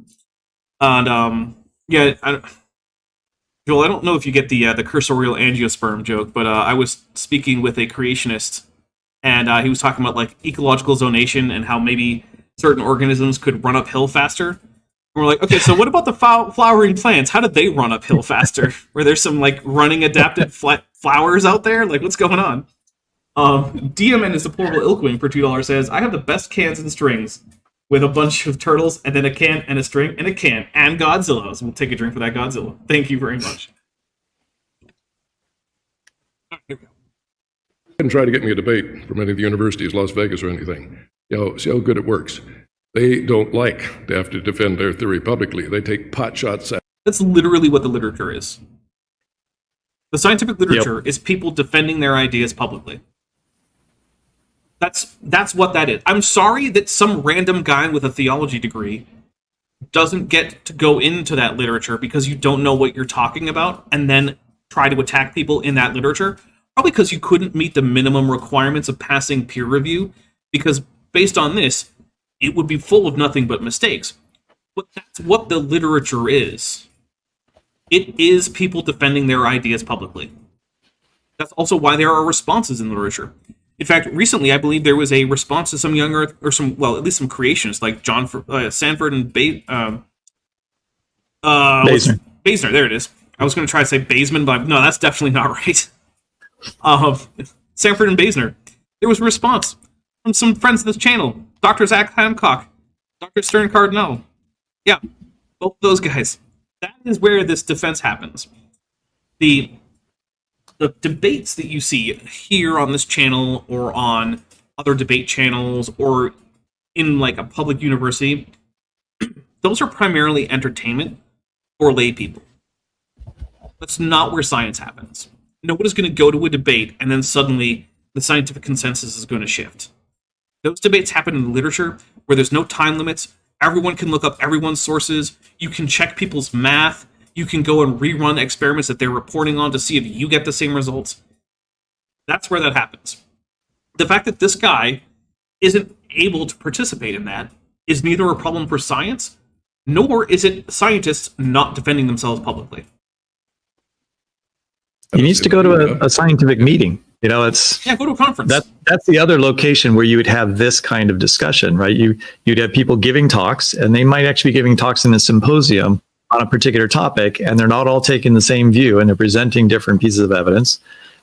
And Joel, I don't know if you get the cursorial angiosperm joke, but I was speaking with a creationist, and he was talking about like ecological zonation and how maybe certain organisms could run uphill faster. And we're like, okay, so what about the flowering plants? How did they run uphill faster? Were there some like running adapted flowers out there? Like, what's going on? DMN is deplorable Ilkwing for $2 says, I have the best cans and strings with a bunch of turtles, and then a can, and a string, and a can, and Godzilla. So we'll take a drink for that Godzilla. Thank you very much. And try to get me a debate from any of the universities, Las Vegas or anything. See how good it works. They don't like to have to defend their theory publicly. They take pot shots at. That's literally what the literature is. The scientific literature is people defending their ideas publicly. That's what that is. I'm sorry that some random guy with a theology degree doesn't get to go into that literature because you don't know what you're talking about and then try to attack people in that literature. Probably because you couldn't meet the minimum requirements of passing peer review, because based on this, it would be full of nothing but mistakes. But that's what the literature is. It is people defending their ideas publicly. That's also why there are responses in the literature. In fact, recently, I believe there was a response to some young Earth, or at least some creationists, like John Sanford and Basner. Basner, there it is. I was going to try to say Baseman, but no, that's definitely not right. Sanford and Basner. There was a response from some friends of this channel. Dr. Zach Hancock, Dr. Stern Cardinal. Yeah, both those guys. That is where this defense happens. The debates that you see here on this channel or on other debate channels or in like a public university, those are primarily entertainment. for lay people. That's not where science happens. Nobody's going to go to a debate and then suddenly the scientific consensus is going to shift. Those debates happen in literature where there's no time limits. Everyone can look up everyone's sources. You can check people's math. You can go and rerun experiments that they're reporting on to see if you get the same results. That's where that happens. The fact that this guy isn't able to participate in that is neither a problem for science, nor is it scientists not defending themselves publicly. He needs to go to a scientific meeting. You know, go to a conference. That's the other location where you would have this kind of discussion, right? You'd have people giving talks, and they might actually be giving talks in a symposium on a particular topic, and they're not all taking the same view, and they're presenting different pieces of evidence.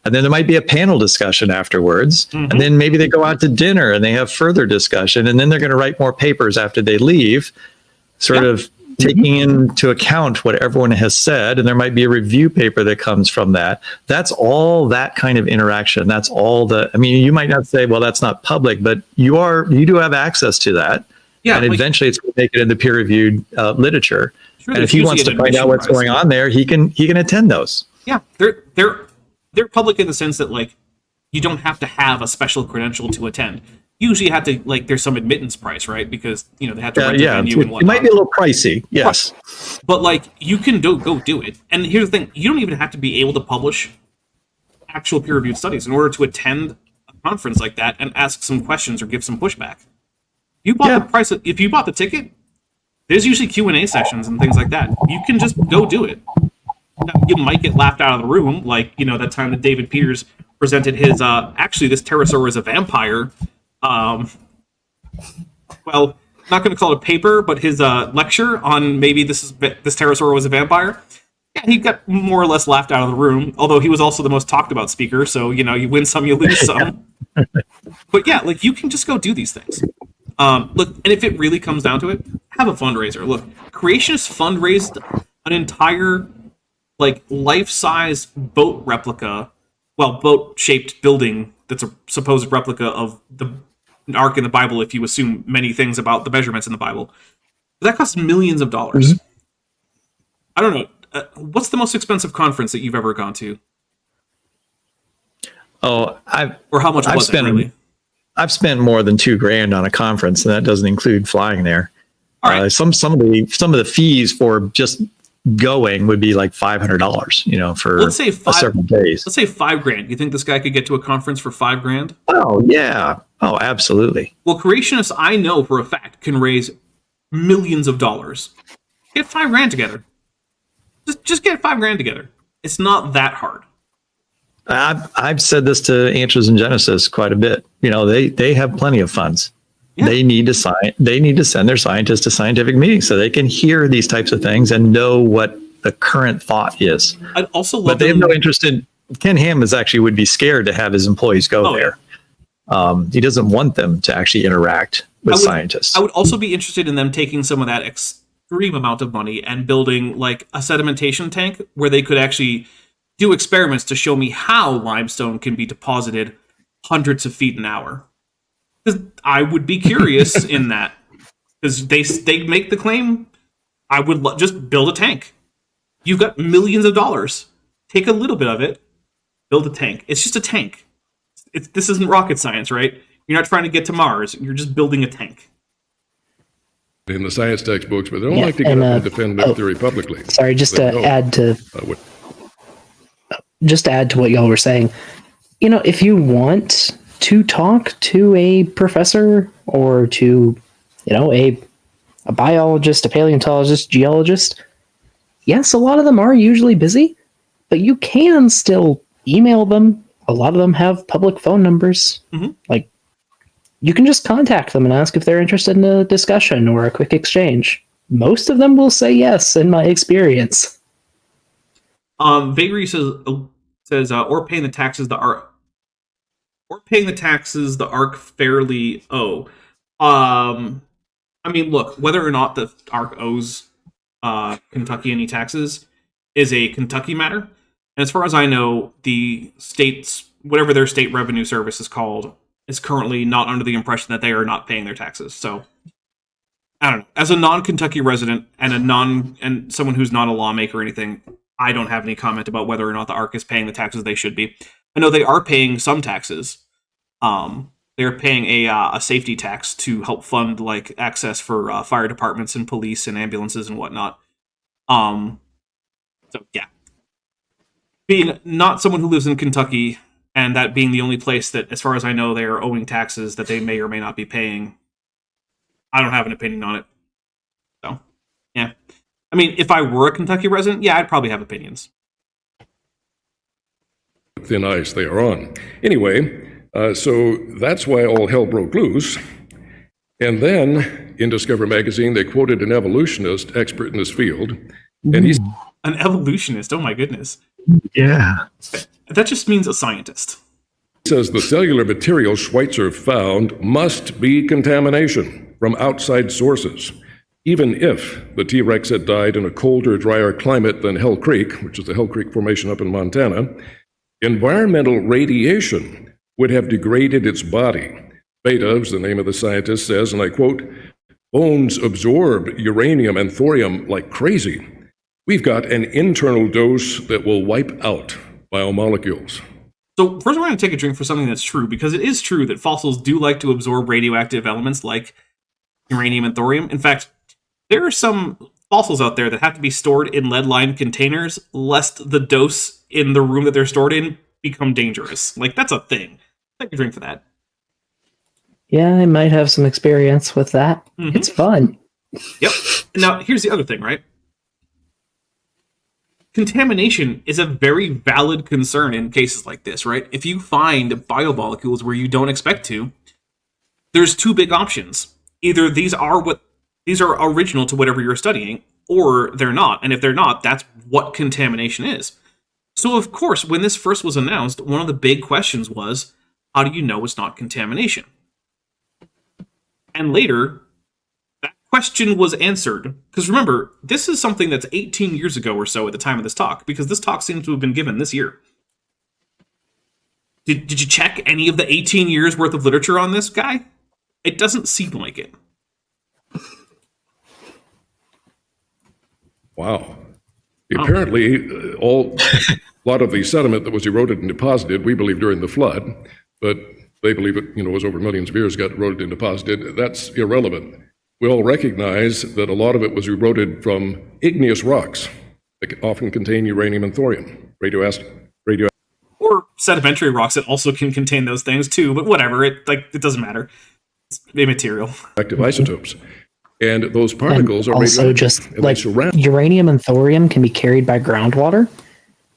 And then there might be a panel discussion afterwards, and then maybe they go out to dinner and they have further discussion, and then they're going to write more papers after they leave, sort of taking into account what everyone has said, and there might be a review paper that comes from that. That's all that kind of interaction. That's all I mean, you might not say, well, that's not public, but you do have access to that. Yeah, and eventually it's going to make it into peer-reviewed literature. Sure, and if he wants to find out what's going on there, he can attend those. Yeah, they're public in the sense that, like, you don't have to have a special credential to attend. Usually you have to, like, there's some admittance price, right? Because, you know, they have to rent a venue and whatnot. It might be a little pricey, yes. Right. But, like, you can go do it. And here's the thing, you don't even have to be able to publish actual peer-reviewed studies in order to attend a conference like that and ask some questions or give some pushback. If you bought the ticket, there's usually Q&A sessions and things like that. You can just go do it. Now, you might get laughed out of the room, like, you know, that time that David Peters presented his, actually, this pterosaur is a vampire. Well, not going to call it a paper, but his lecture on maybe this pterosaur was a vampire. Yeah, he got more or less laughed out of the room, although he was also the most talked about speaker, so, you know, you win some, you lose some. But yeah, like, you can just go do these things. Look, and if it really comes down to it, have a fundraiser. Look, Creationists fundraised an entire, like, life-size boat-shaped building that's a supposed replica of the Ark in the Bible, if you assume many things about the measurements in the Bible. But that cost millions of dollars. I don't know. What's the most expensive conference that you've ever gone to? Oh, or how much was it, really? I've spent more than $2,000 on a conference, and that doesn't include flying there. All right. Some of the fees for just going would be like $500, you know, for several days. Let's say $5,000. You think this guy could get to a conference for $5,000? Oh yeah. Oh, absolutely. Well, Creationists, I know for a fact, can raise millions of dollars. Get $5,000 together. Just get $5,000 together. It's not that hard. I've said this to Answers in Genesis quite a bit. You know, they have plenty of funds. Yeah. They need to send their scientists to scientific meetings so they can hear these types of things and know what the current thought is. I'd also love but they have no interest in. Ken Ham would be scared to have his employees go there. Yeah. He doesn't want them to actually interact with scientists. I would also be interested in them taking some of that extreme amount of money and building, like, a sedimentation tank where they could actually do experiments to show me how limestone can be deposited hundreds of feet an hour. Because I would be curious in that. Because they make the claim, I would just build a tank. You've got millions of dollars. Take a little bit of it, build a tank. It's just a tank. This isn't rocket science, right? You're not trying to get to Mars. You're just building a tank. In the science textbooks, but they don't like to get up and defend their theory publicly. Sorry, just to add to what y'all were saying. You know, if you want to talk to a professor or to, you know, a biologist, a paleontologist, geologist, yes, a lot of them are usually busy, but you can still email them. A lot of them have public phone numbers. Mm-hmm. Like, you can just contact them and ask if they're interested in a discussion or a quick exchange. Most of them will say yes, in my experience. Vagary says, or paying the taxes the ARC fairly owe. I mean, look, whether or not the ARC owes Kentucky any taxes is a Kentucky matter. And as far as I know, the state's, whatever their state revenue service is called, is currently not under the impression that they are not paying their taxes. So, I don't know. As a non-Kentucky resident and someone who's not a lawmaker or anything, I don't have any comment about whether or not the ARC is paying the taxes they should be. I know they are paying some taxes. They're paying a safety tax to help fund like access for fire departments and police and ambulances and whatnot. So yeah, being not someone who lives in Kentucky and that being the only place that, as far as I know, they are owing taxes that they may or may not be paying, I don't have an opinion on it. So yeah, I mean, if I were a Kentucky resident, yeah, I'd probably have opinions. Thin ice they are on. Anyway, so that's why all hell broke loose. And then in Discover magazine, they quoted an evolutionist expert in this field, and he's An evolutionist. Oh my goodness. Yeah. That just means a scientist. says the cellular material Schweitzer found must be contamination from outside sources, even if the T-Rex had died in a colder, drier climate than Hell Creek, which is the Hell Creek Formation up in Montana. Environmental radiation would have degraded its body. Beta, is the name of the scientist, says, and I quote, "Bones absorb uranium and thorium like crazy. We've got an internal dose that will wipe out biomolecules." So first we're going to take a drink for something that's true, because it is true that fossils do like to absorb radioactive elements like uranium and thorium. In fact, there are some fossils out there that have to be stored in lead-lined containers lest the dose in the room that they're stored in become dangerous. Like, that's a thing. Take a drink for that. Yeah, I might have some experience with that. Mm-hmm. It's fun. Yep. Now, here's the other thing, right? Contamination is a very valid concern in cases like this, right? If you find biomolecules where you don't expect to, there's two big options. Either these are original to whatever you're studying, or they're not. And if they're not, that's what contamination is. So, of course, when this first was announced, one of the big questions was, how do you know it's not contamination? And later, that question was answered. Because remember, this is something that's 18 years ago or so at the time of this talk, because this talk seems to have been given this year. Did you check any of the 18 years worth of literature on this guy? It doesn't seem like it. Wow. Apparently, a lot of the sediment that was eroded and deposited, we believe during the flood, but they believe it, was over millions of years got eroded and deposited. That's irrelevant. We all recognize that a lot of it was eroded from igneous rocks that often contain uranium and thorium, radioactive. Or sedimentary rocks that also can contain those things too, but whatever, it doesn't matter. It's immaterial. Active isotopes. And those particles and are also just like surround uranium and thorium can be carried by groundwater.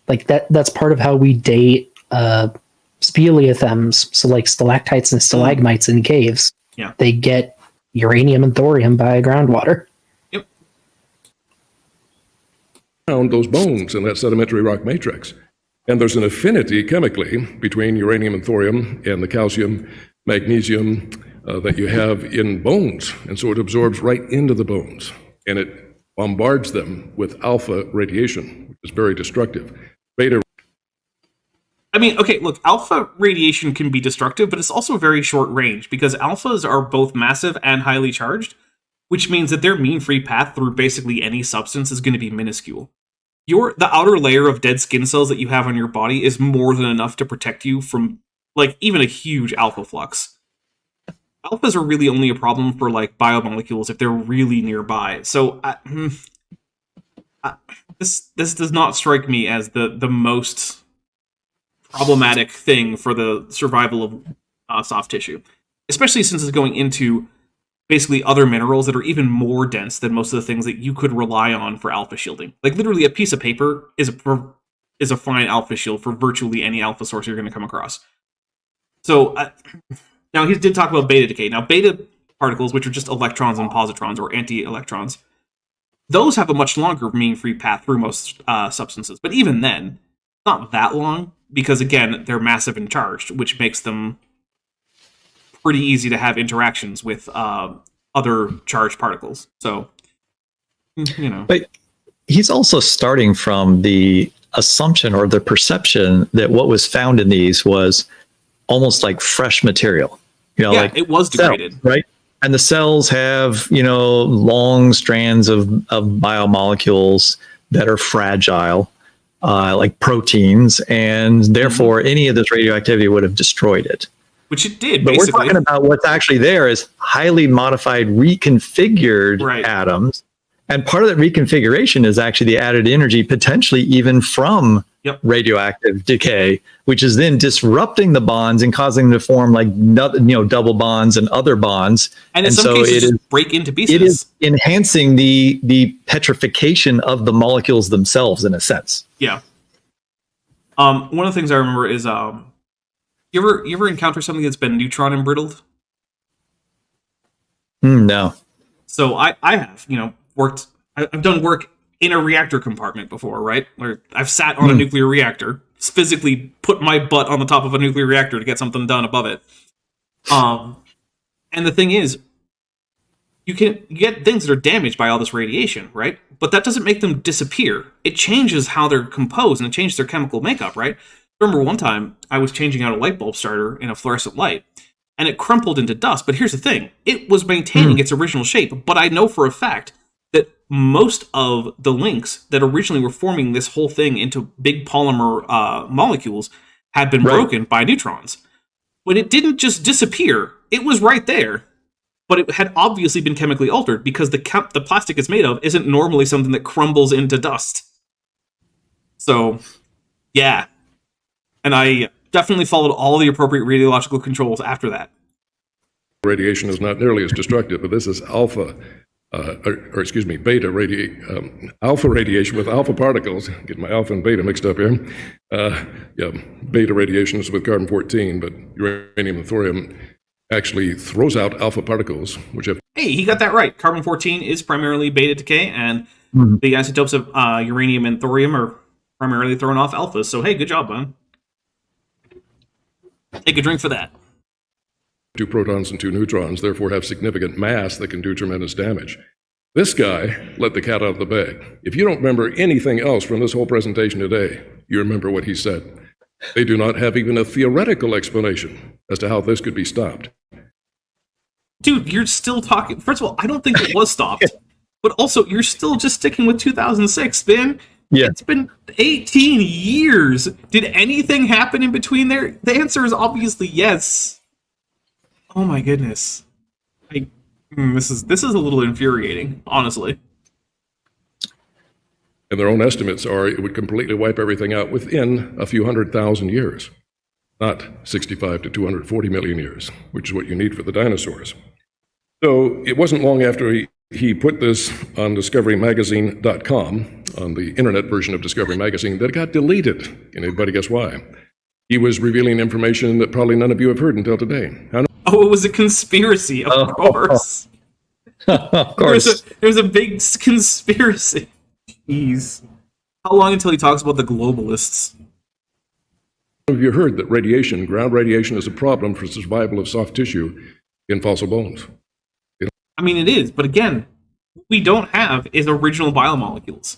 Like that's part of how we date speleothems. So like stalactites and stalagmites in caves. Yeah. They get uranium and thorium by groundwater. Yep. Found those bones in that sedimentary rock matrix. And there's an affinity chemically between uranium and thorium and the calcium, magnesium that you have in bones. And so it absorbs right into the bones. And it bombards them with alpha radiation, which is very destructive. Beta. I mean, okay, look, alpha radiation can be destructive, but it's also very short range, because alphas are both massive and highly charged, which means that their mean free path through basically any substance is going to be minuscule. The outer layer of dead skin cells that you have on your body is more than enough to protect you from, like, even a huge alpha flux. Alphas are really only a problem for, like, biomolecules if they're really nearby. So, this does not strike me as the most problematic thing for the survival of soft tissue. Especially since it's going into basically other minerals that are even more dense than most of the things that you could rely on for alpha shielding. Like, literally, a piece of paper is a fine alpha shield for virtually any alpha source you're going to come across. So, now he did talk about beta decay. Now, beta particles, which are just electrons and positrons, or anti-electrons, those have a much longer mean-free path through most substances. But even then, not that long, because, again, they're massive and charged, which makes them pretty easy to have interactions with other charged particles. So, But he's also starting from the assumption or the perception that what was found in these was almost like fresh material. Yeah, like it was degraded. Cells, right? And the cells have, long strands of biomolecules that are fragile, like proteins, and therefore any of this radioactivity would have destroyed it. Which it did, But basically. we're talking about what's actually there is highly modified, reconfigured atoms. And part of that reconfiguration is actually the added energy, potentially even from radioactive decay, which is then disrupting the bonds and causing them to form like double bonds and other bonds. And in some cases, break into pieces. It is enhancing the petrification of the molecules themselves, in a sense. Yeah. One of the things I remember is you ever encounter something that's been neutron embrittled? No. So I have, worked. I've done work in a reactor compartment before, right? Where I've sat on a nuclear reactor, physically put my butt on the top of a nuclear reactor to get something done above it. And the thing is, you get things that are damaged by all this radiation, right? But that doesn't make them disappear. It changes how they're composed and it changes their chemical makeup, right? Remember one time I was changing out a light bulb starter in a fluorescent light, and it crumpled into dust. But here's the thing. It was maintaining its original shape, but I know for a fact that most of the links that originally were forming this whole thing into big polymer molecules had been broken by neutrons. But it didn't just disappear. It was right there. But it had obviously been chemically altered because the plastic it's made of isn't normally something that crumbles into dust. So, yeah. And I definitely followed all the appropriate radiological controls after that. Radiation is not nearly as destructive, but this is beta alpha radiation with alpha particles. Get my alpha and beta mixed up here. Beta radiation is with carbon-14, but uranium and thorium actually throws out alpha particles, which have... Hey, he got that right. Carbon-14 is primarily beta decay, and the isotopes of uranium and thorium are primarily throwing off alphas. So, hey, good job, man. Take a drink for that. 2 protons and 2 neutrons, therefore have significant mass that can do tremendous damage. This guy let the cat out of the bag. If you don't remember anything else from this whole presentation today, you remember what he said. They do not have even a theoretical explanation as to how this could be stopped. Dude, you're still talking... First of all, I don't think it was stopped. But also, you're still just sticking with 2006, man. Yeah. It's been 18 years. Did anything happen in between there? The answer is obviously yes. Oh my goodness. This is a little infuriating, honestly. And their own estimates are it would completely wipe everything out within a few 100,000 years, not 65 to 240 million years, which is what you need for the dinosaurs. So it wasn't long after he put this on discoverymagazine.com, on the internet version of Discovery Magazine, that it got deleted. Can anybody guess why? He was revealing information that probably none of you have heard until today. Oh, it was a conspiracy, of course. Of course. There was a big conspiracy. Jeez. How long until he talks about the globalists? Have you heard that radiation, ground radiation, is a problem for survival of soft tissue in fossil bones? I mean, it is, but again, what we don't have is original biomolecules.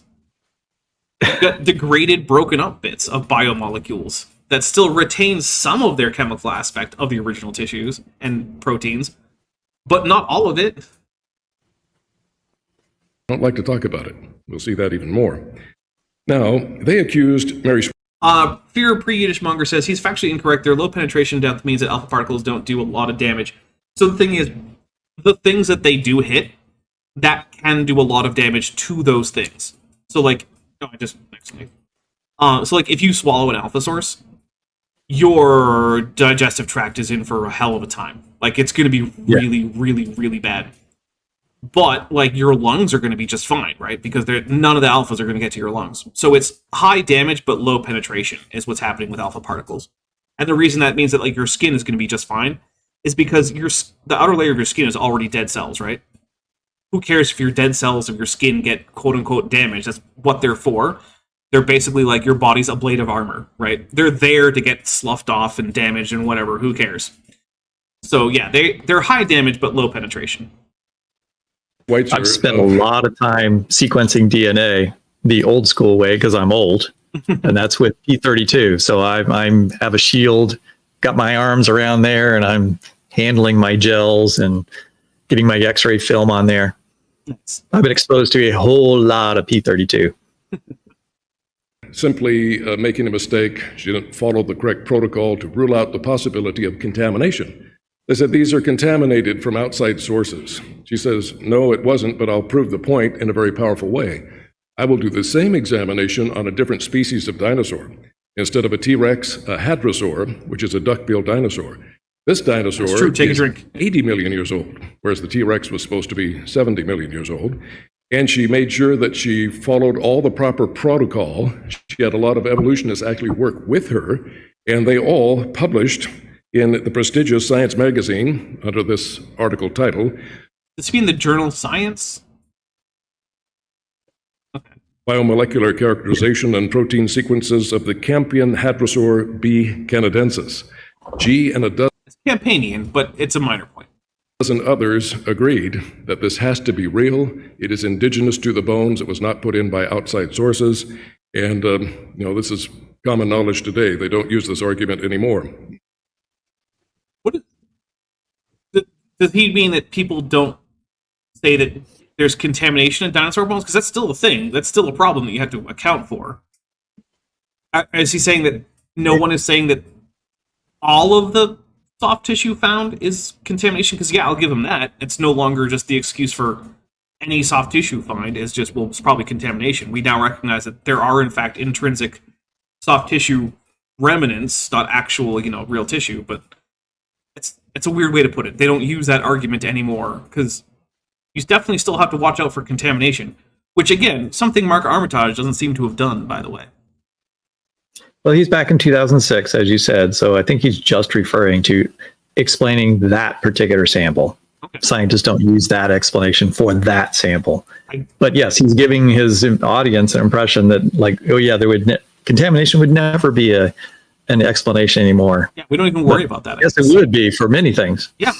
We've got degraded, broken up bits of biomolecules that still retain some of their chemical aspect of the original tissues and proteins, but not all of it. I don't like to talk about it. We'll see that even more. Now, they accused Mary... Fear Pre-Yiddish Monger says he's factually incorrect. Their low penetration depth means that alpha particles don't do a lot of damage. So the thing is, the things that they do hit, that can do a lot of damage to those things. So like, so like if you swallow an alpha source, your digestive tract is in for a hell of a time. Like it's going to be really, really, really bad. But like your lungs are going to be just fine, right? Because none of the alphas are going to get to your lungs. So it's high damage but low penetration is what's happening with alpha particles. And the reason that means that like your skin is going to be just fine is because the outer layer of your skin is already dead cells, right? Who cares if your dead cells of your skin get quote unquote damaged? That's what they're for. They're basically like your body's a blade of armor, right? They're there to get sloughed off and damaged and whatever. Who cares? So yeah, they're high damage but low penetration. I've spent a lot of time sequencing DNA the old school way because I'm old, and that's with P32. So I have a shield, got my arms around there, and I'm handling my gels and getting my X-ray film on there. Nice. I've been exposed to a whole lot of P32. Simply making a mistake. She didn't follow the correct protocol to rule out the possibility of contamination. They said these are contaminated from outside sources. She says, no, it wasn't, but I'll prove the point in a very powerful way. I will do the same examination on a different species of dinosaur. Instead of a T-Rex, a hadrosaur, which is a duck-billed dinosaur. This dinosaur That's true. Take a is drink. 80 million years old, whereas the T-Rex was supposed to be 70 million years old. And she made sure that she followed all the proper protocol. She had a lot of evolutionists actually work with her, and they all published in the prestigious Science magazine under this article title, Does it mean the journal Science? Okay. Biomolecular Characterization and Protein Sequences of the Campion Hadrosaur B. canadensis. G and a It's Campanian, but it's a minor point. dozen others agreed that this has to be real. It is indigenous to the bones. It was not put in by outside sources. And, this is common knowledge today. They don't use this argument anymore. Does he mean that people don't say that there's contamination in dinosaur bones? Because that's still a thing. That's still a problem that you have to account for. Is he saying that no one is saying that all of the soft tissue found is contamination? Because, yeah, I'll give him that. It's no longer just the excuse for any soft tissue find. It's just, well, it's probably contamination. We now recognize that there are, in fact, intrinsic soft tissue remnants, not actual, real tissue, but it's a weird way to put it. They don't use that argument anymore, because you definitely still have to watch out for contamination, which, again, something Mark Armitage doesn't seem to have done, by the way. Well, he's back in 2006, as you said, so I think he's just referring to explaining that particular sample. Okay. Scientists don't use that explanation for that sample. But yes, he's giving his audience an impression that, contamination would never be an explanation anymore. Yeah, we don't even worry about that. Yes, it would be for many things. Yeah,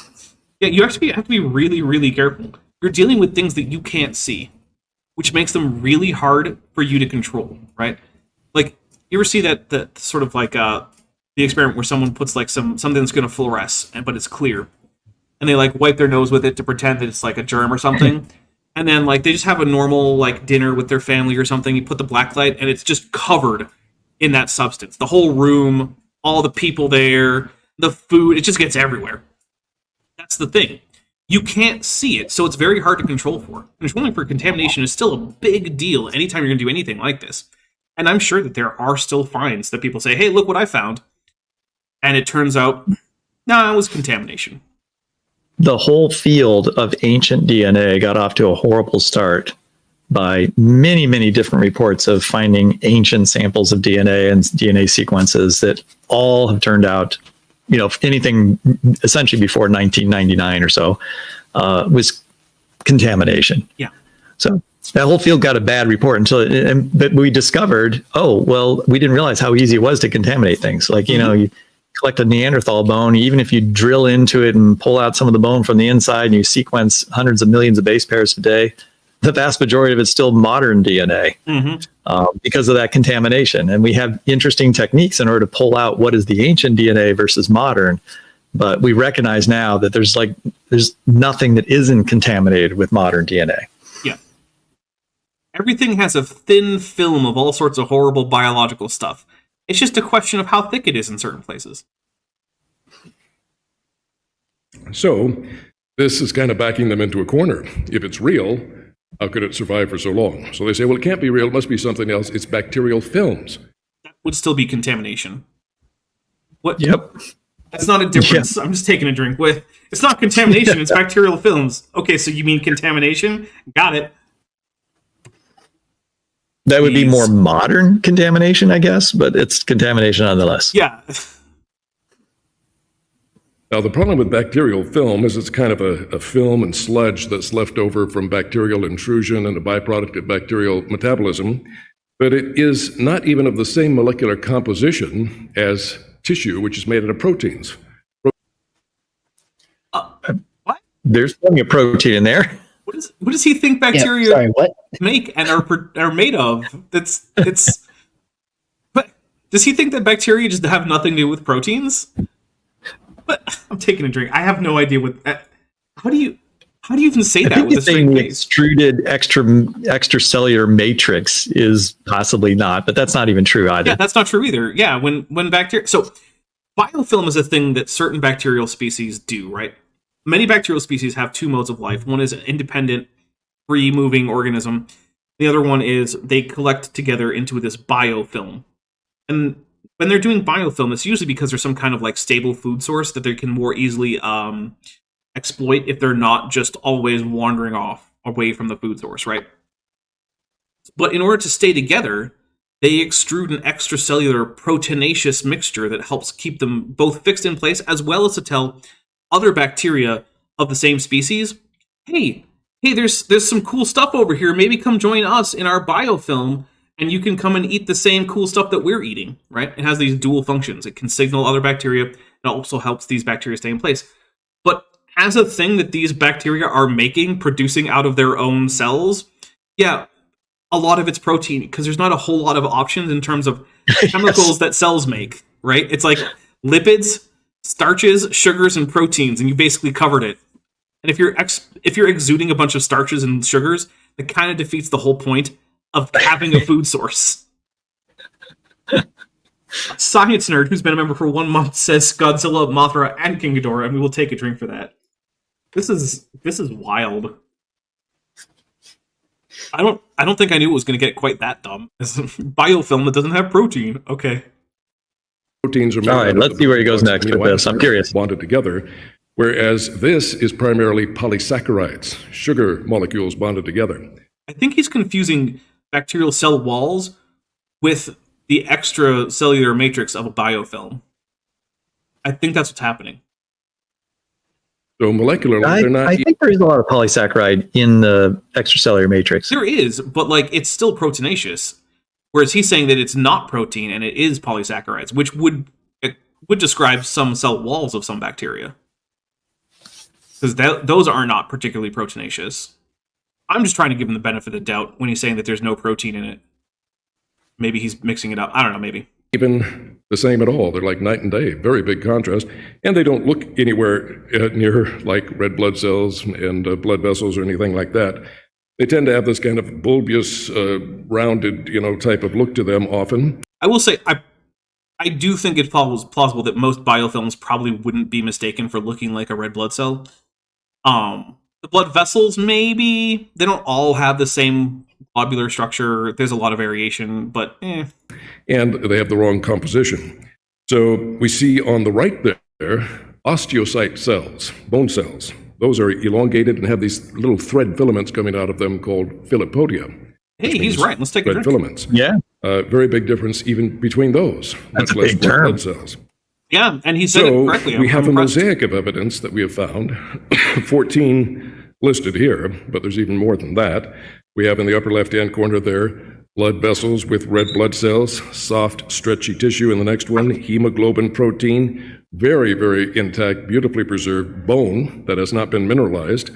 you actually have to be really, really careful. You're dealing with things that you can't see, which makes them really hard for you to control, right? Like, you ever see that sort of like the experiment where someone puts like something that's going to fluoresce, but it's clear, and they like wipe their nose with it to pretend that it's like a germ or something, and then like they just have a normal like dinner with their family or something. You put the black light, and it's just covered in that substance. The whole room, all the people there, the food, it just gets everywhere. That's the thing. You can't see it, so it's very hard to control for. Controlling for contamination is still a big deal anytime you're going to do anything like this. And I'm sure that there are still finds that people say, hey, look what I found. And it turns out, no, it was contamination. The whole field of ancient DNA got off to a horrible start by many, many different reports of finding ancient samples of DNA and DNA sequences that all have turned out, anything essentially before 1999 or so was contamination. Yeah. So that whole field got a bad report but we discovered, we didn't realize how easy it was to contaminate things. Like, you collect a Neanderthal bone, even if you drill into it and pull out some of the bone from the inside and you sequence hundreds of millions of base pairs today, the vast majority of it's still modern DNA because of that contamination. And we have interesting techniques in order to pull out what is the ancient DNA versus modern. But we recognize now that there's nothing that isn't contaminated with modern DNA. Yeah. Everything has a thin film of all sorts of horrible biological stuff. It's just a question of how thick it is in certain places. So this is kind of backing them into a corner. If it's real, how could it survive for so long? So they say, well, it can't be real. It must be something else. It's bacterial films. That would still be contamination. What? Yep. That's not a difference. Yeah. I'm just taking a drink. It's not contamination. It's bacterial films. Okay, so you mean contamination? Got it. That would be more modern contamination, I guess, but it's contamination nonetheless. Yeah. Now, the problem with bacterial film is it's kind of a film and sludge that's left over from bacterial intrusion and a byproduct of bacterial metabolism, but it is not even of the same molecular composition as tissue, which is made out of proteins. What? There's plenty of protein in there. What does he think bacteria make and are made of? But does he think that bacteria just have nothing to do with proteins? But I'm taking a drink. I have no idea what. How How do you even say I that think with a the straight thing, the face? extruded extracellular matrix is possibly not, but that's not even true either. Yeah, that's not true either. Yeah, when bacteria... So, biofilm is a thing that certain bacterial species do, right? Many bacterial species have two modes of life. One is an independent, free-moving organism. The other one is they collect together into this biofilm. And when they're doing biofilm, it's usually because there's some kind of like stable food source that they can more easily exploit if they're not just always wandering off away from the food source, right? But in order to stay together, they extrude an extracellular proteinaceous mixture that helps keep them both fixed in place, as well as to tell other bacteria of the same species, hey, there's some cool stuff over here. Maybe come join us in our biofilm, and you can come and eat the same cool stuff that we're eating, right? It has these dual functions. It can signal other bacteria. It also helps these bacteria stay in place. But as a thing that these bacteria are producing out of their own cells, yeah, a lot of it's protein, because there's not a whole lot of options in terms of chemicals that cells make, right? It's like lipids, starches, sugars, and proteins, and you basically covered it. And if you're exuding a bunch of starches and sugars, that kind of defeats the whole point of having a food source. Science nerd who's been a member for 1 month says Godzilla, Mothra, and King Ghidorah, and we will take a drink for that. This is wild. I don't think I knew it was going to get quite that dumb. It's a biofilm that doesn't have protein. Okay. Proteins are All right, let's see where he goes next with this. I'm curious. Bonded together, whereas this is primarily polysaccharides, sugar molecules bonded together. I think he's confusing bacterial cell walls with the extracellular matrix of a biofilm. I think that's what's happening. So molecularly, they're not. I think there is a lot of polysaccharide in the extracellular matrix. There is, but like it's still proteinaceous. Whereas he's saying that it's not protein and it is polysaccharides, which would describe some cell walls of some bacteria. Because those are not particularly proteinaceous. I'm just trying to give him the benefit of the doubt when he's saying that there's no protein in it. Maybe he's mixing it up. I don't know, maybe. Even the same at all. They're like night and day, very big contrast. And they don't look anywhere near like red blood cells and blood vessels or anything like that. They tend to have this kind of bulbous, rounded, type of look to them often. I will say, I do think it follows plausible that most biofilms probably wouldn't be mistaken for looking like a red blood cell. The blood vessels, maybe. They don't all have the same globular structure. There's a lot of variation, but And they have the wrong composition. So we see on the right there, osteocyte cells, bone cells. Those are elongated and have these little thread filaments coming out of them called filopodia. Hey, he's right. Let's take a thread drink. filaments. Yeah. Very big difference even between those. That's much a less big blood term. cells. Yeah, and he said it correctly. We have I'm a impressed. mosaic of evidence that we have found, 14 listed here, but there's even more than that. We have in the upper left-hand corner there, blood vessels with red blood cells, soft, stretchy tissue in the next one, hemoglobin protein, very, very intact, beautifully preserved bone that has not been mineralized.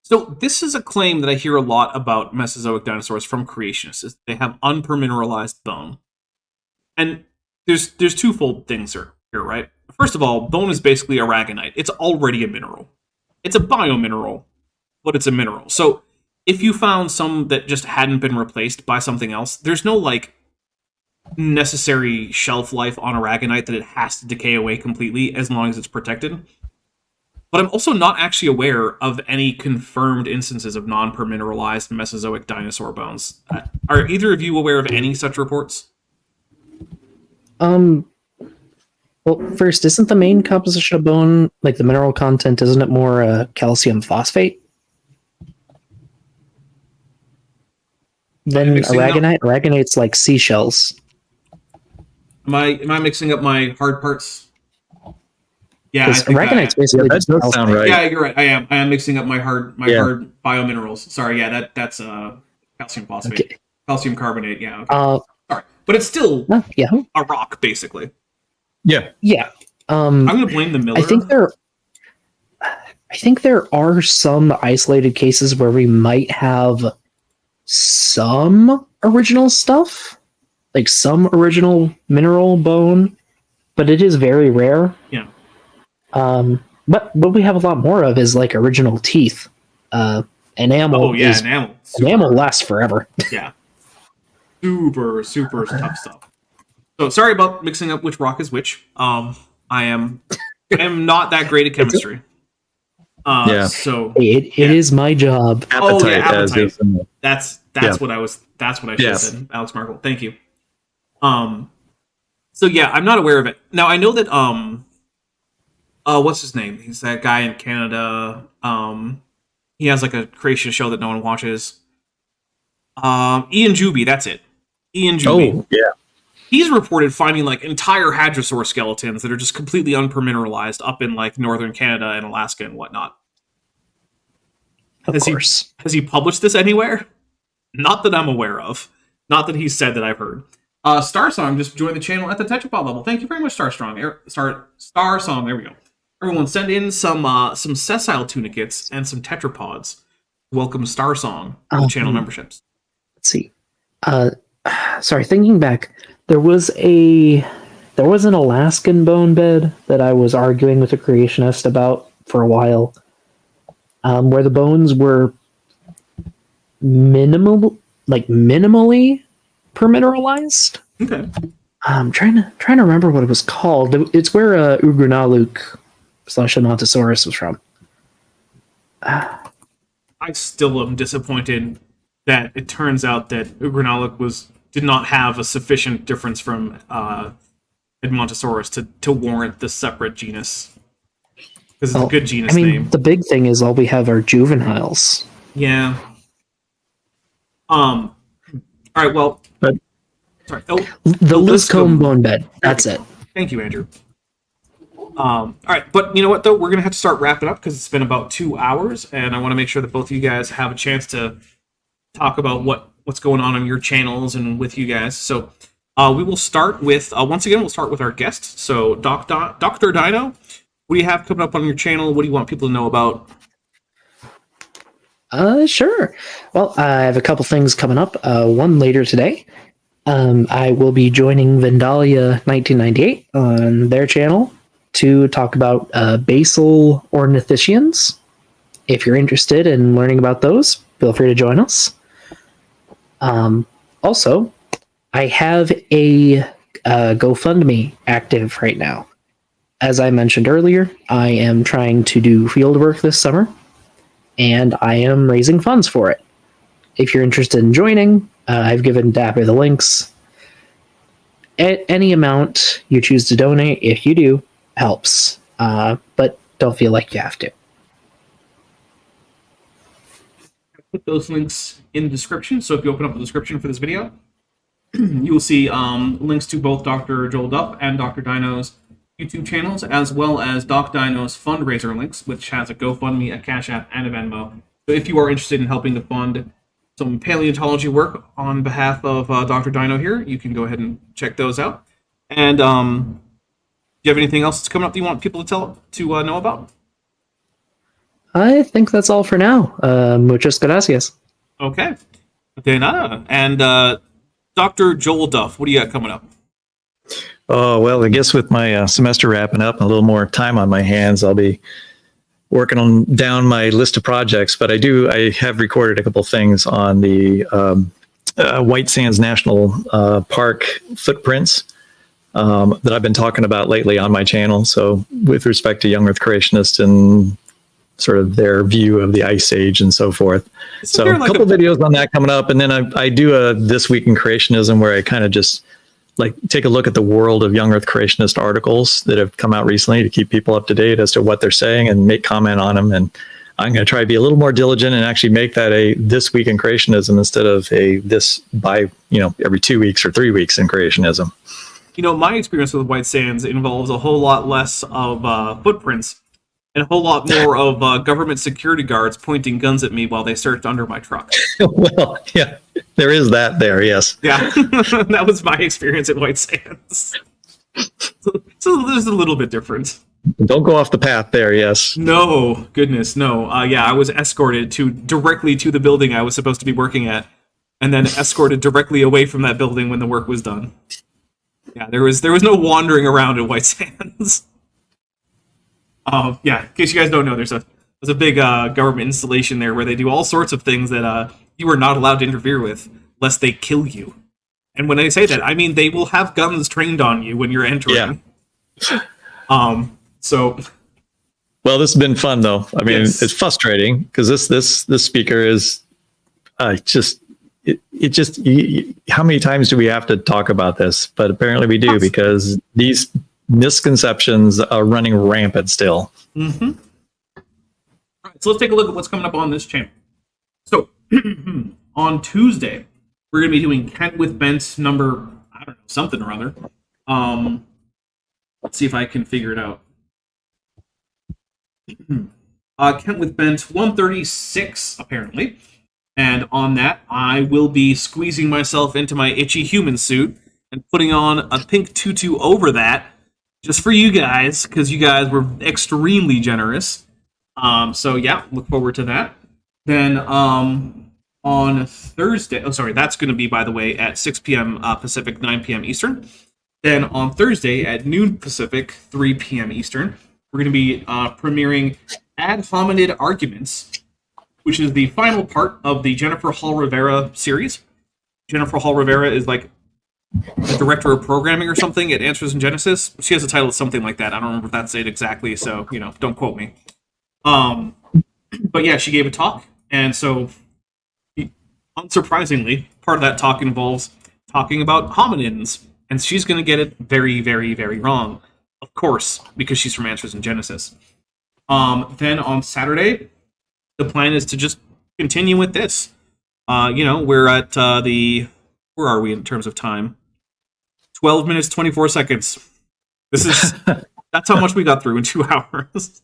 So this is a claim that I hear a lot about Mesozoic dinosaurs from creationists, is they have unpermineralized bone. And there's twofold things here, right? First of all, bone is basically aragonite. It's already a mineral. It's a biomineral, but it's a mineral. So if you found some that just hadn't been replaced by something else, there's no necessary shelf life on aragonite that it has to decay away completely as long as it's protected. But I'm also not actually aware of any confirmed instances of non-permineralized Mesozoic dinosaur bones. Are either of you aware of any such reports? Well, first, isn't the main composition of bone, like the mineral content, isn't it more calcium phosphate than aragonite? Aragonite's like seashells. Am I mixing up my hard parts? Yeah, I Because think aragonite's basically that just does calcium. sound right. Yeah, you're right. I am mixing up my hard biominerals. Sorry, yeah, that's calcium phosphate, Okay. calcium carbonate. Yeah, okay. Sorry, but it's still Yeah, a rock, basically. Yeah. yeah. I'm gonna blame the miller. I think there are some isolated cases where we might have some original stuff, like some original mineral bone, but it is very rare. Yeah. But what we have a lot more of is like original teeth. Enamel enamel lasts forever. Yeah. Super tough stuff. So sorry about mixing up which rock is which. I am not that great at chemistry. So it is my job. Appetite. That's what I should have said. Alex Markle. Thank you. So yeah, I'm not aware of it. Now I know that what's his name? He's that guy in Canada. He has like a creation show that no one watches. Ian Juby, that's it. Ian Juby. Oh, yeah. He's reported finding like entire hadrosaur skeletons that are just completely unpermineralized up in like northern Canada and Alaska and whatnot. Of course. Has he published this anywhere? Not that I'm aware of. Not that he's said that I've heard. Starsong just joined the channel at the tetrapod level. Thank you very much, Starsong. Starsong, there we go. Everyone, send in some sessile tunicates and some tetrapods. Welcome Starsong to the channel memberships. Let's see. Sorry, thinking back, there was an Alaskan bone bed that I was arguing with a creationist about for a while, where the bones were minimally permineralized. Okay. I'm trying to remember what it was called. It's where Ugranaluk / Amontosaurus was from. I still am disappointed that it turns out that Ugranaluk did not have a sufficient difference from Edmontosaurus to warrant the separate genus. Because it's a good genus name. The big thing is all we have are juveniles. Yeah. All right. Well. Sorry. Oh, the Liscombe bone bed. That's it. Thank you, Andrew. All right, but you know what though? We're gonna have to start wrapping up because it's been about 2 hours, and I want to make sure that both of you guys have a chance to talk about what's going on your channels and with you guys. So we will start with once again we'll start with our guest. So Dr. Deino, what do you have coming up on your channel? What do you want people to know about? Sure. Well, I have a couple things coming up. One later today. I will be joining Vendalia 1998 on their channel to talk about basal ornithischians. If you're interested in learning about those, feel free to join us. Also, I have a GoFundMe active right now. As I mentioned earlier, I am trying to do field work this summer, and I am raising funds for it. If you're interested in joining, I've given Dapper the links. Any amount you choose to donate, if you do, helps. But don't feel like you have to. Put those links in the description. So if you open up the description for this video, you will see links to both Dr. Joel Duff and Dr. Deino's YouTube channels, as well as Dok Deino's fundraiser links, which has a GoFundMe, a Cash App, and a Venmo. So if you are interested in helping to fund some paleontology work on behalf of Dr. Deino here, you can go ahead and check those out. And do you have anything else that's coming up that you want people to know about? I think that's all for now. Muchas gracias. Okay. De nada. And Dr. Joel Duff, what do you got coming up? Oh, well, I guess with my semester wrapping up and a little more time on my hands, I'll be working on down my list of projects. But I have recorded a couple things on the White Sands National Park footprints that I've been talking about lately on my channel. So with respect to young Earth creationists and sort of their view of the Ice Age and so forth. So a couple videos on that coming up. And then I do a This Week in Creationism where I kind of just take a look at the world of young Earth creationist articles that have come out recently to keep people up to date as to what they're saying and make comment on them. And I'm going to try to be a little more diligent and actually make that a This Week in Creationism instead of a this by, every 2 weeks or 3 weeks in creationism. My experience with White Sands involves a whole lot less of footprints and a whole lot more of government security guards pointing guns at me while they searched under my truck. Well, yeah, there is that there, yes. Yeah, that was my experience at White Sands. So there's a little bit different. Don't go off the path there, yes. No, goodness, no. I was escorted directly to the building I was supposed to be working at, and then escorted directly away from that building when the work was done. Yeah, there was no wandering around at White Sands. In case you guys don't know, there's a government installation there where they do all sorts of things that you are not allowed to interfere with, lest they kill you. And when I say that, I mean they will have guns trained on you when you're entering. Yeah. So. Well, this has been fun, though. I mean, It's frustrating because this speaker is just how many times do we have to talk about this? But apparently we do, because these misconceptions are running rampant still. Mm-hmm. All right, so let's take a look at what's coming up on this channel. So on Tuesday, we're going to be doing Kent with Bent number, I don't know, something or other. Let's see if I can figure it out. Kent with Bent 136, apparently. And on that, I will be squeezing myself into my itchy human suit and putting on a pink tutu over that, just for you guys, because you guys were extremely generous. So yeah, look forward to that. Then on Thursday, that's going to be, by the way, at 6 p.m. Pacific, 9 p.m. Eastern. Then on Thursday at noon Pacific, 3 p.m. Eastern, we're going to be premiering Ad Hominid Arguments, which is the final part of the Jennifer Hall Rivera series. Jennifer Hall Rivera is like the director of programming or something at Answers in Genesis. She has a title of something like that. I don't remember if that's it exactly, so, don't quote me. But yeah, she gave a talk, and so, unsurprisingly, part of that talk involves talking about hominins, and she's going to get it very, very, very wrong. Of course, because she's from Answers in Genesis. Then on Saturday, the plan is to just continue with this. We're at where are we in terms of time? 12 minutes, 24 seconds. That's how much we got through in 2 hours.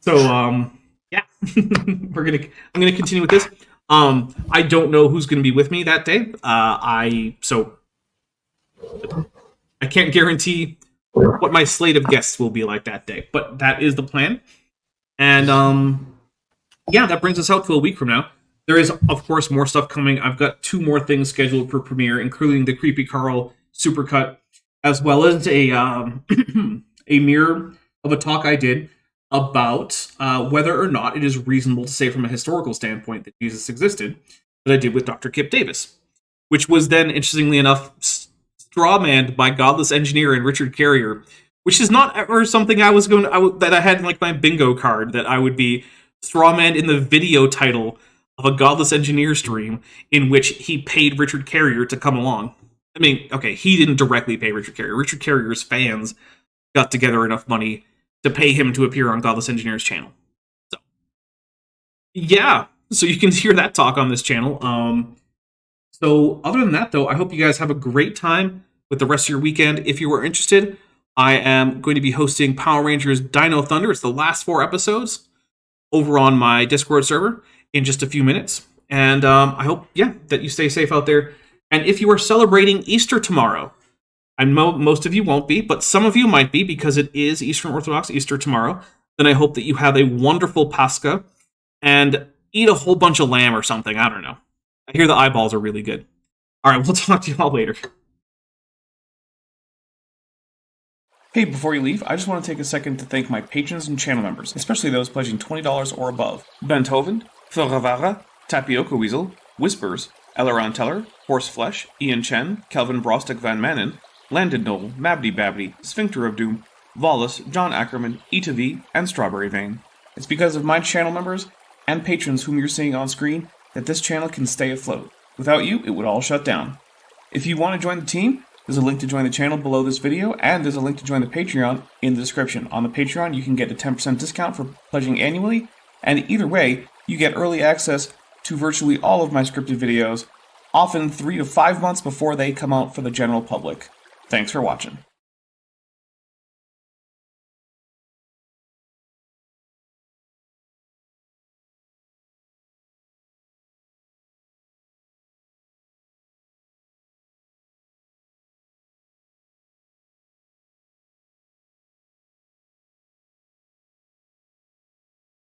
So, yeah, I'm gonna continue with this. I don't know who's gonna be with me that day. I can't guarantee what my slate of guests will be like that day, but that is the plan. And yeah, that brings us out to a week from now. There is, of course, more stuff coming. I've got 2 more things scheduled for premiere, including the Creepy Carl supercut, as well as a mirror of a talk I did about whether or not it is reasonable to say from a historical standpoint that Jesus existed, that I did with Dr. Kip Davis, which was then, interestingly enough, strawmanned by Godless Engineer and Richard Carrier, which is not ever something that I had in like my bingo card, that I would be strawmanned in the video title of a Godless Engineer stream in which he paid Richard Carrier to come along. I mean, okay, he didn't directly pay Richard Carrier. Richard Carrier's fans got together enough money to pay him to appear on Godless Engineer's channel. So, yeah, so you can hear that talk on this channel. So other than that, though, I hope you guys have a great time with the rest of your weekend. If you are interested, I am going to be hosting Power Rangers Dino Thunder. It's the last 4 episodes over on my Discord server in just a few minutes. And I hope, that you stay safe out there. And if you are celebrating Easter tomorrow, I know most of you won't be, but some of you might be, because it is Eastern Orthodox Easter tomorrow, then I hope that you have a wonderful Pascha and eat a whole bunch of lamb or something. I don't know. I hear the eyeballs are really good. All right, we'll talk to you all later. Hey, before you leave, I just want to take a second to thank my patrons and channel members, especially those pledging $20 or above. Benthoven, Philravara, Tapioca Weasel, Whispers, Elleron Teller, Horseflesh, Ian Chen, Kelvin Brostek Van Manen, Landon Knoll, Mabdy Babdy, Sphincter of Doom, Vollus, John Ackerman, Eta V, and Strawberry Vein. It's because of my channel members and patrons whom you're seeing on screen that this channel can stay afloat. Without you, it would all shut down. If you want to join the team, there's a link to join the channel below this video, and there's a link to join the Patreon in the description. On the Patreon, you can get a 10% discount for pledging annually, and either way, you get early access to virtually all of my scripted videos, often 3 to 5 months before they come out for the general public. Thanks for watching.